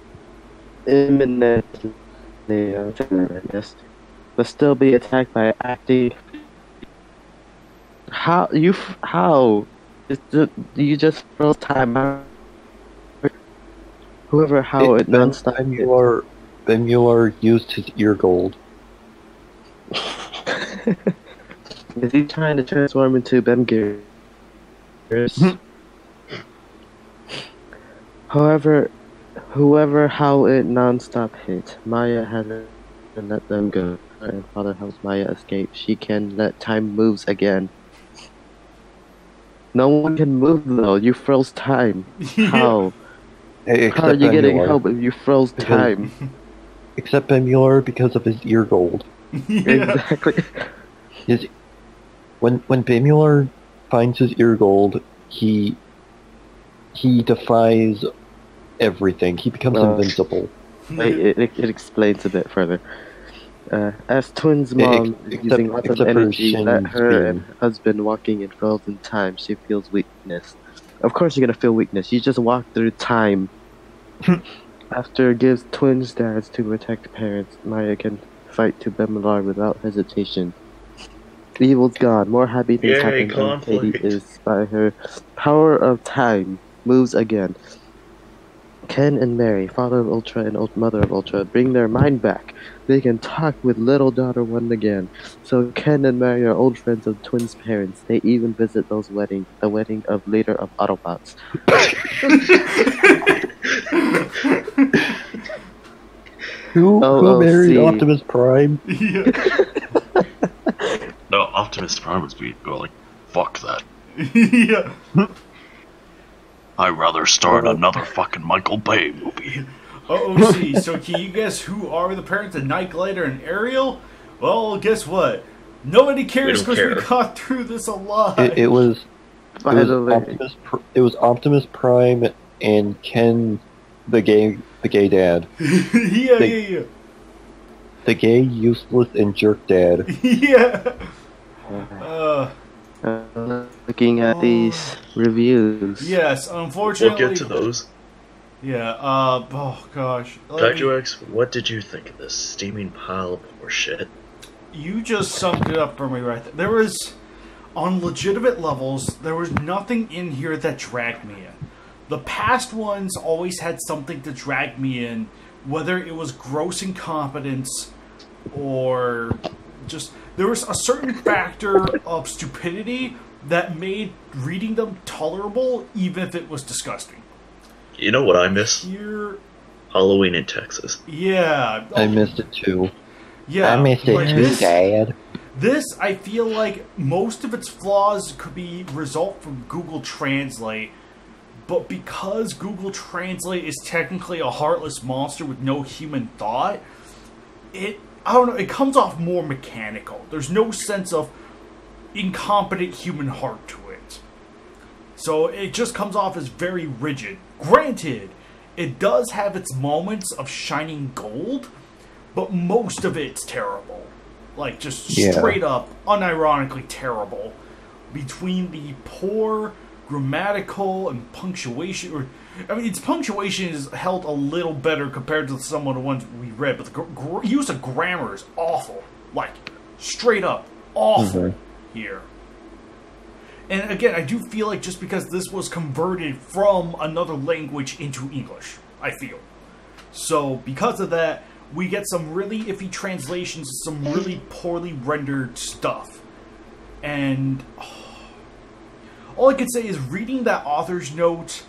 imminently, yes, but still be attacked by acting. How? You just froze time. Whoever, how it non-stop. Bemular used his ear gold. Is he trying to transform into Bemgears? However, how it non-stop hit, Maya hasn't let them go. and father helps Maya escape, she can let time moves again. No one can move though. You froze time. How? How are Except you getting Bemular. help if you froze time? Except Bemular because of his ear gold. Exactly. When Bemular finds his ear gold, he defies everything. He becomes invincible. It explains a bit further. As Twins' mom is using lots of energy, let her and her husband walking in frozen time, she feels weakness. Of course you're gonna feel weakness. You just walk through time. After gives twins dads to protect parents, Maya can fight to Bemilar without hesitation. Evil's gone. More happy things happen when Katie is by her power of time. Moves again. Ken and Mary, father of Ultra and mother of Ultra, bring their mind back. They can talk with little daughter one again. So Ken and Mary are old friends of twins' parents. They even visit the wedding of later of Autobots. Who married Optimus Prime? No, Optimus Prime was going, fuck that. Yeah. I'd rather star in another fucking Michael Bay movie. OC, so can you guess who are the parents of Night Glider and Ariel? Well, guess what? Nobody cares because we got through this alive. It was Optimus Prime and Ken, the gay dad. Yeah. The gay, useless, and jerk dad. Yeah. Looking at these reviews. Yes, unfortunately. We'll get to those. Yeah, oh gosh. X, what did you think of this steaming pile of horseshit? You just summed it up for me right there. There was, on legitimate levels, there was nothing in here that dragged me in. The past ones always had something to drag me in, whether it was gross incompetence or just... There was a certain factor of stupidity that made reading them tolerable, even if it was disgusting. You know what I miss? Halloween in Texas. Yeah. I missed it too. Yeah. I missed it too, Dad. This, I feel like most of its flaws could be result from Google Translate, but because Google Translate is technically a heartless monster with no human thought, I don't know, it comes off more mechanical. There's no sense of incompetent human heart to it. So it just comes off as very rigid. Granted, it does have its moments of shining gold, but most of it's terrible. Like, just straight up, unironically terrible. Between the poor grammatical and punctuation, its punctuation is held a little better compared to some of the ones we read, but the use of grammar is awful. Like, straight up awful here. And again, I do feel like just because this was converted from another language into English, I feel. So, because of that, we get some really iffy translations, some really poorly rendered stuff. And all I can say is reading that author's note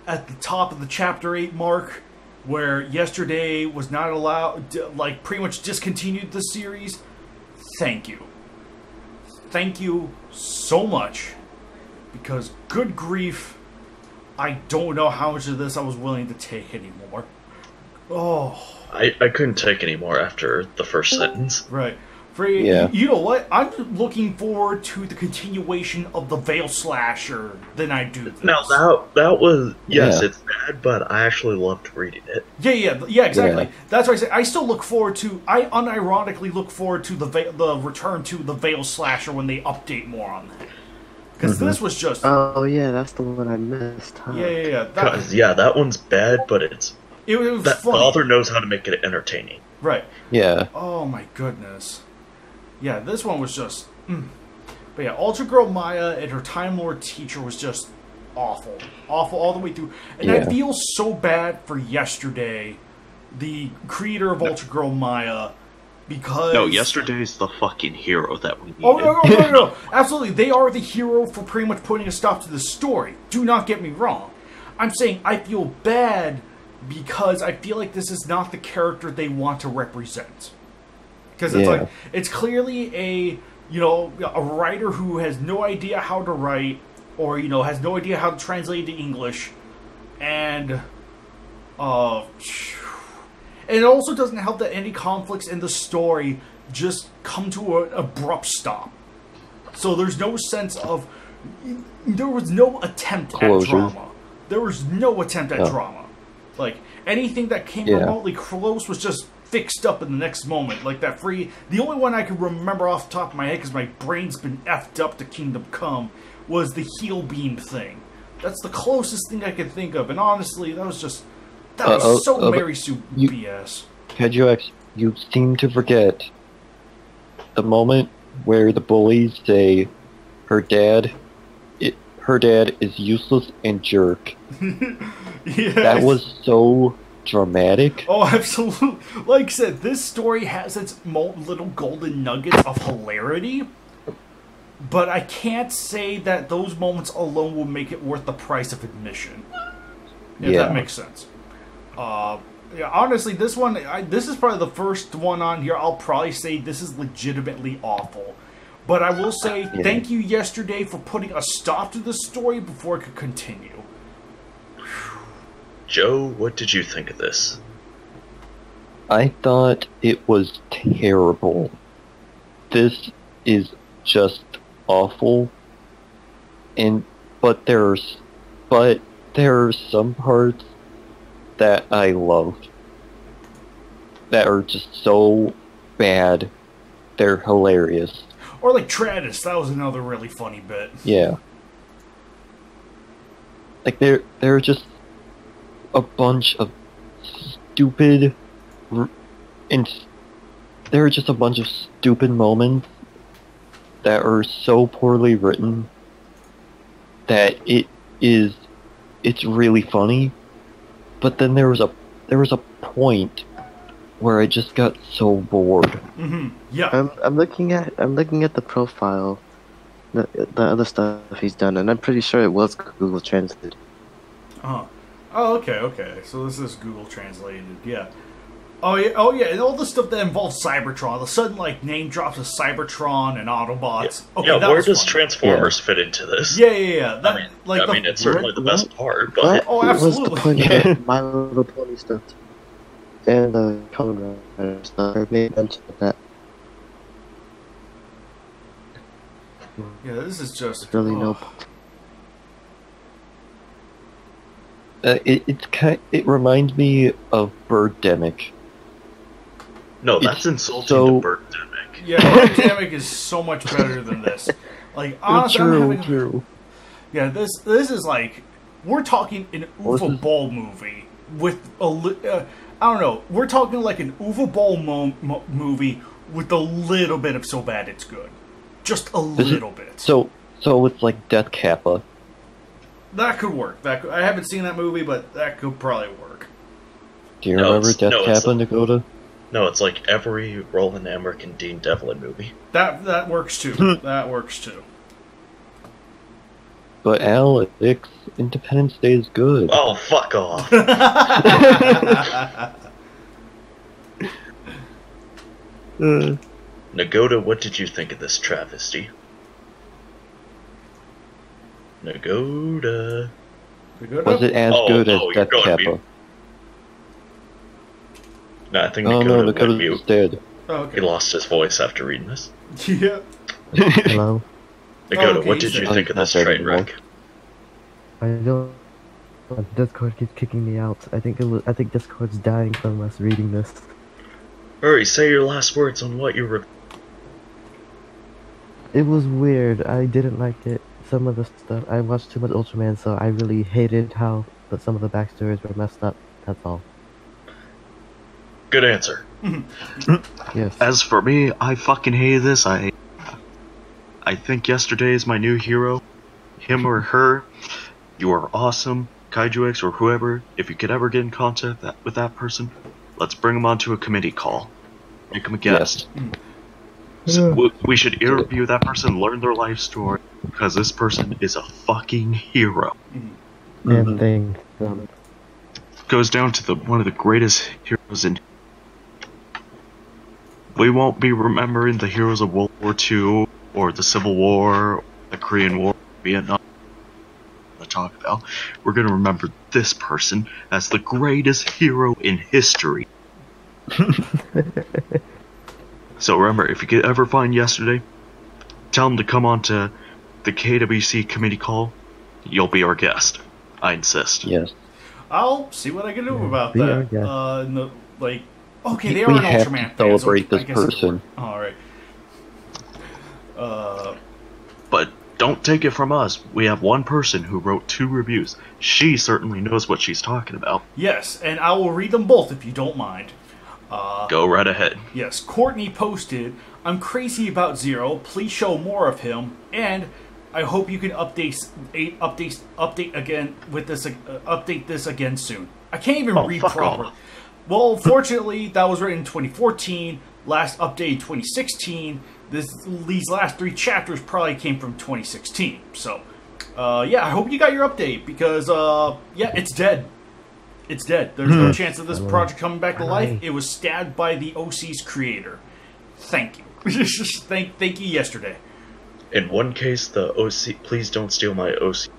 at the top of the chapter 8 mark, where YestherDay was not allowed, like, pretty much discontinued the series, thank you. Thank you so much, because good grief, I don't know how much of this I was willing to take anymore. Oh. I couldn't take any more after the first sentence. Right. You know what? I'm looking forward to the continuation of the Veil Slasher than I do this. Now, that was... Yes, it's bad, but I actually loved reading it. Yeah, exactly. Yeah. That's why I say I still look forward to... I unironically look forward to the return to the Veil Slasher when they update more on that. Because this was just... Oh, yeah, that's the one I missed, huh? Yeah. That one's bad, but it's... It was funny. The author knows how to make it entertaining. Right. Yeah. Oh, my goodness. Yeah, this one was just... But yeah, Ultragirl Maya and her Time Lord teacher was just awful. Awful all the way through. And I feel so bad for YestherDay, the creator of Ultragirl Maya, because... No, YestherDay's the fucking hero that we needed. Oh, no. Absolutely, they are the hero for pretty much putting a stop to the story. Do not get me wrong. I'm saying I feel bad because I feel like this is not the character they want to represent. Because it's clearly a writer who has no idea how to write, or has no idea how to translate to English, and it also doesn't help that any conflicts in the story just come to an abrupt stop. So there's no sense of... There was no attempt at drama. There was no attempt at drama. Like, anything that came remotely close was just fixed up in the next moment. Like that free... The only one I can remember off the top of my head, because my brain's been effed up to Kingdom Come, was the heel beam thing. That's the closest thing I could think of. And honestly, that was just... That was so Mary Sue BS. Kajuex, you seem to forget the moment where the bullies say her dad is useless and jerk. Yes. That was so dramatic. Oh, absolutely. Like I said, this story has its little golden nuggets of hilarity, but I can't say that those moments alone will make it worth the price of admission. If that makes sense. Honestly, this one, this is probably the first one on here I'll probably say this is legitimately awful. But I will say thank you, YestherDay, for putting a stop to the story before it could continue. Joe, what did you think of this? I thought it was terrible. This is just awful. But there are some parts that I loved that are just so bad they're hilarious. Or like Travis, that was another really funny bit. Yeah. Like there are just a bunch of stupid and there are just a bunch of stupid moments that are so poorly written that it's really funny. But then there was a point where I just got so bored. Mm-hmm. Yeah. I'm looking at the profile, the other stuff he's done, and I'm pretty sure it was Google Translate. Oh, okay. So this is Google translated. Yeah. Oh yeah, and all the stuff that involves Cybertron. The sudden name drops of Cybertron and Autobots. Yeah, where does Transformers fit into this? Yeah. I mean, it's certainly the best part, but oh, absolutely. What's the point of My Little Pony stuff? And the Kamen Rider stuff. I made mention of that. Yeah, this is just Really no. It reminds me of Birdemic. No, that's insulting to Birdemic. Yeah, Birdemic is so much better than this. Like, honestly, True. Yeah, this is like, we're talking an Uwe Boll movie with a I don't know. We're talking like an Uwe Boll movie with a little bit of so bad it's good, just a little bit. So it's like Death Kappa. That could work. I haven't seen that movie, but that could probably work. Do you remember Death Kappa, Nagoda? No, it's like every Roland Emmerich and Dean Devlin movie. That works too. That works too. But Alex, Independence Day is good. Oh, fuck off. Nagoda, what did you think of this travesty? Nagoda. Was it as good as Death Kappa? No, I think Nagoda went mute. Dead. Oh, okay. He lost his voice after reading this. Yeah. Hello? Nagoda, what did you think of this train wreck? I don't... Discord keeps kicking me out. I think Discord's dying from us reading this. Hurry, say your last words on what you were... It was weird. I didn't like it. Some of the stuff... I watched too much Ultraman, so I really hated how some of the backstories were messed up. That's all. Good answer. Yes. As for me, I fucking hated this. I think YestherDay is my new hero. Him or her, you are awesome. Kaijuex or whoever, if you could ever get in contact with that person, let's bring him onto a committee call. Make him a guest. Yes. So we should interview that person, learn their life story, because this person is a fucking hero. And thing. Goes down to one of the greatest heroes in... we won't be remembering the heroes of World War II or the Civil War, or the Korean War, Vietnam. To talk about, we're gonna remember this person as the greatest hero in history. So remember, if you could ever find Yesterday, tell him to come on to the KWC committee call. You'll be our guest. I insist. Yes. I'll see what I can do about be that. our guest. No, like, okay, they We are an have Ultraman to fan, celebrate so I this guess it'll person. work. All right. But don't take it from us. We have one person who wrote 2 reviews. She certainly knows what she's talking about. Yes, and I will read them both if you don't mind. Go right ahead. Yes, Courtney posted, "I'm crazy about Zero. Please show more of him, and I hope you can update again with this. Update this again soon." I can't even read fuck properly. off. Well, fortunately, that was written in 2014. Last update 2016. These last 3 chapters probably came from 2016. So, yeah, I hope you got your update because, yeah, it's dead. It's dead. There's no chance of this project coming back to life. It was stabbed by the OC's creator. Thank you. thank you, Yesterday. In one case, the OC, please don't steal my OC,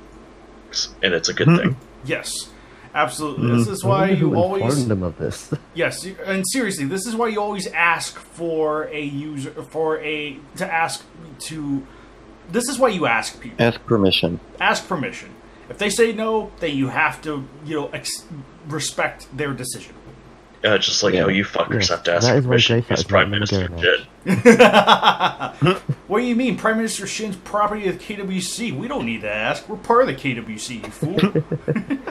and it's a good thing. Yes, absolutely. This is why who you always informed them of this. yes, and seriously, this is why you always ask for a user This is why you ask people. Ask permission. Ask permission. If they say no, then you have to, respect their decision. Just like how you fuckers have to ask that is why permission J-Fat as is Prime not Minister gonna did. What do you mean? Prime Minister Shin's property of KWC? We don't need to ask. We're part of the KWC, you fool.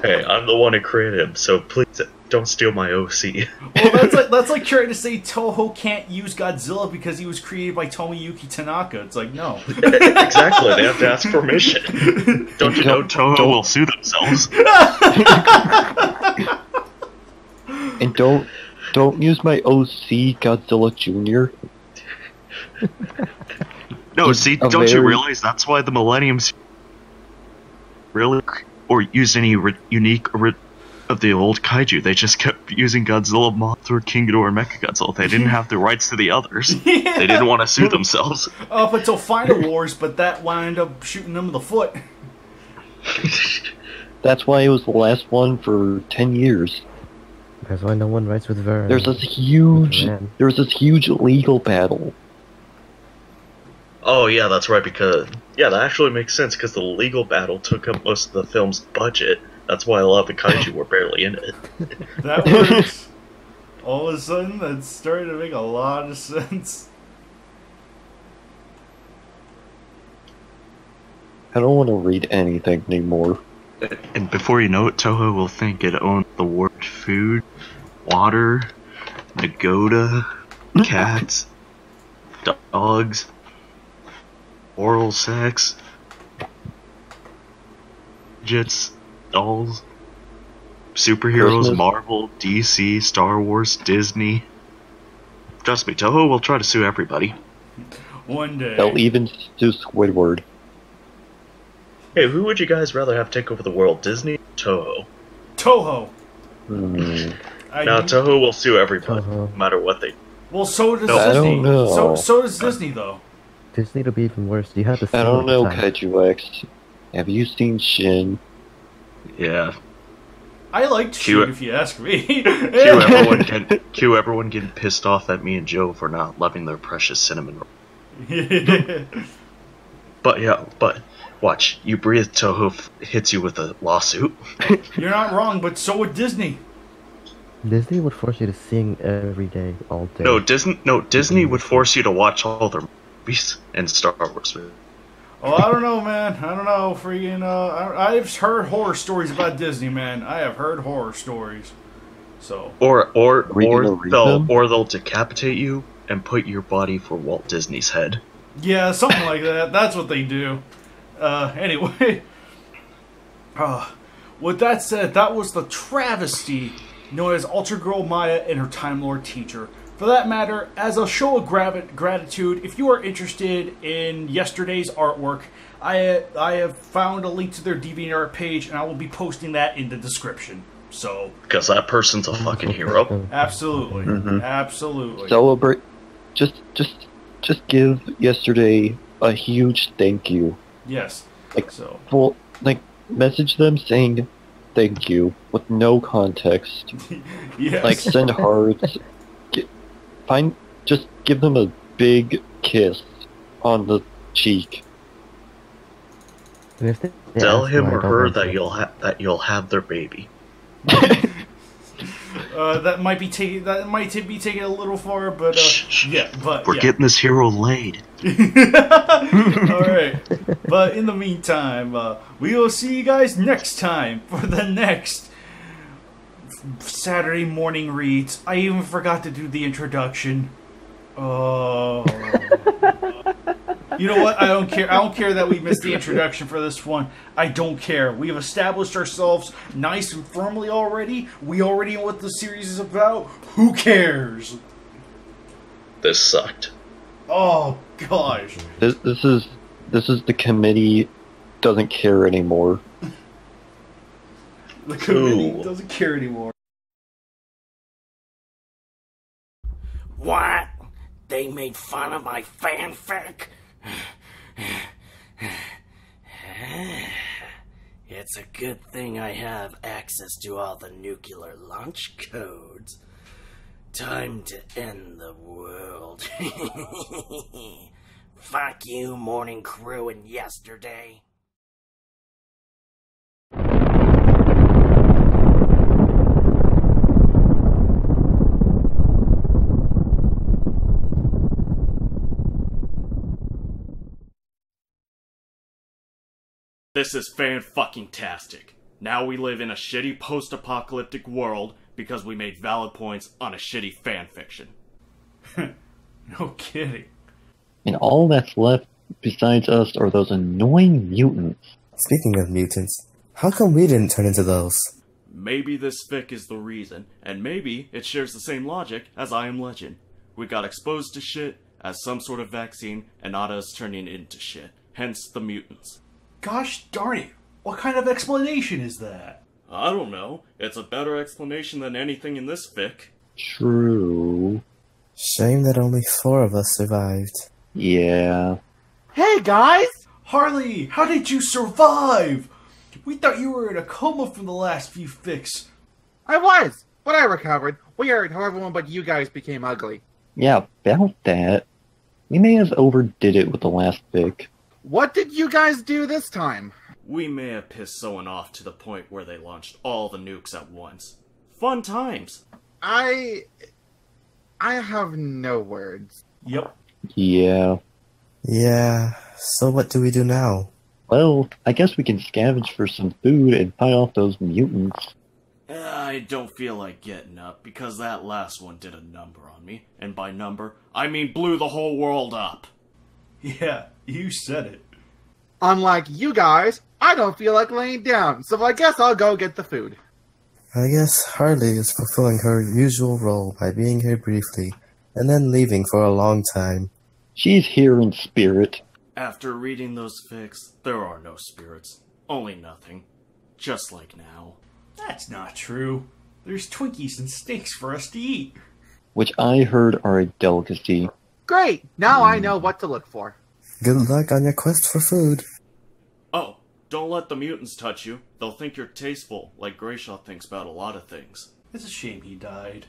Hey, I'm the one who created him, so please don't steal my OC. Well, that's like trying to say Toho can't use Godzilla because he was created by Tomoyuki Tanaka. It's like, no. Exactly, they have to ask permission. Don't you know Toho will sue themselves? And don't use my OC Godzilla Jr. No, It's see, a don't you very- realize that's why the Millenniums really or use any unique of the old kaiju? They just kept using Godzilla, Mothra, King Ghidorah, and Mechagodzilla. They didn't have the rights to the others. They didn't want to sue themselves. Up until Final Wars, but that wound up shooting them in the foot. That's why it was the last one for 10 years. That's why no one writes with Vern. There's this huge legal battle. Oh yeah, that's right, because that actually makes sense, because the legal battle took up most of the film's budget. That's why a lot of the kaiju were barely in it. That works. All of a sudden, that's starting to make a lot of sense. I don't want to read anything anymore. And before you know it, Toho will think it owns the word food, water, Nagoda, cats, dogs, oral sex, jets, dolls, superheroes, Christmas. Marvel, DC, Star Wars, Disney. Trust me, Toho will try to sue everybody. One day. They'll even do Squidward. Hey, who would you guys rather have take over the world, Disney or Toho? Toho. Now, Toho will sue everybody, Toho. no matter what they do. Well, so does No. I Disney. don't know. So does Disney, though. Disney to be even worse. You had to. I don't know, Kaiju X. Have you seen Shin? Yeah. I liked Cue Shin, if you ask me. Cue everyone getting pissed off at me and Joe for not loving their precious cinnamon roll. But watch, you breathe, Toho hits you with a lawsuit. You're not wrong, but so would Disney. Disney would force you to sing every day, all day. No, Disney would force you to watch all their movies and Star Wars movies. Oh, I don't know, man. I don't know. Freaking, I've heard horror stories about Disney, man. I have heard horror stories. So. Or read them? they'll decapitate you and put your body for Walt Disney's head. Yeah, something like that. That's what they do. Anyway. With that said, that was the travesty known as Ultragirl Maya and her Time Lord teacher. For that matter, as a show of gratitude, if you are interested in Yesterday's artwork, I have found a link to their DeviantArt page, and I will be posting that in the description. So, Because that person's a fucking hero. absolutely, Mhm. absolutely. just give Yesterday a huge thank you. Yes. Like, So. well, like, message them saying thank you with no context. Yes. Like, send hearts. Just give them a big kiss on the cheek. And if they Tell ask him why I or don't her answer- that you'll have their baby. That might be taking a little far, but yeah, but We're yeah. getting this hero laid. All right, but in the meantime, we will see you guys next time for the next Saturday Morning Reads. I even forgot to do the introduction. Oh. You know what? I don't care. I don't care that we missed the introduction for this one. I don't care. We have established ourselves nice and firmly already. We already know what the series is about. Who cares? This sucked. Oh gosh. This is the committee doesn't care anymore. The committee Cool. doesn't care anymore. What? They made fun of my fanfic? It's a good thing I have access to all the nuclear launch codes. Time to end the world. Fuck you, Morning Crew and Yesterday. This is fan-fucking-tastic. Now we live in a shitty post-apocalyptic world because we made valid points on a shitty fanfiction. No kidding. And all that's left besides us are those annoying mutants. Speaking of mutants, how come we didn't turn into those? Maybe this fic is the reason, and maybe it shares the same logic as I Am Legend. We got exposed to shit as some sort of vaccine, and not us turning into shit. Hence the mutants. Gosh darn it. What kind of explanation is that? I don't know. It's a better explanation than anything in this fic. True. Shame that only 4 of us survived. Yeah. Hey guys! Harley, how did you survive? We thought you were in a coma from the last few fics. I was, but I recovered. Weird how everyone but you guys became ugly. Yeah, about that. We may have overdid it with the last fic. What did you guys do this time? We may have pissed someone off to the point where they launched all the nukes at once. Fun times. I have no words. Yep. Yeah. Yeah, so what do we do now? Well, I guess we can scavenge for some food and fight off those mutants. I don't feel like getting up because that last one did a number on me. And by number, I mean blew the whole world up. Yeah, you said it. Unlike you guys, I don't feel like laying down, so I guess I'll go get the food. I guess Harley is fulfilling her usual role by being here briefly, and then leaving for a long time. She's here in spirit. After reading those fics, there are no spirits. Only nothing. Just like now. That's not true. There's Twinkies and steaks for us to eat. Which I heard are a delicacy. Great! Now I know what to look for. Good luck on your quest for food. Oh, don't let the mutants touch you. They'll think you're tasteful, like Grayshaw thinks about a lot of things. It's a shame he died.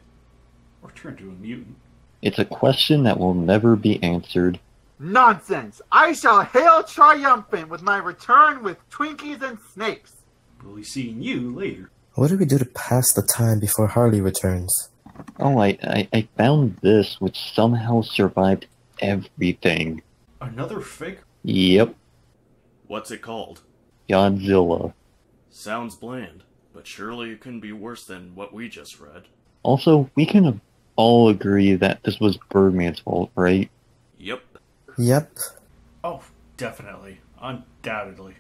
Or turned into a mutant. It's a question that will never be answered. Nonsense! I shall hail triumphant with my return with Twinkies and snakes! We'll be seeing you later. What do we do to pass the time before Harley returns? Oh, I found this, which somehow survived everything. Another fic? Yep, What's it called? Godzilla. Sounds bland, but surely it couldn't be worse than what we just read. Also, we can all agree that this was Birdman's fault, right? Yep. Yep. Oh, definitely. Undoubtedly.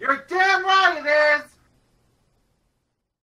You're damn right it is!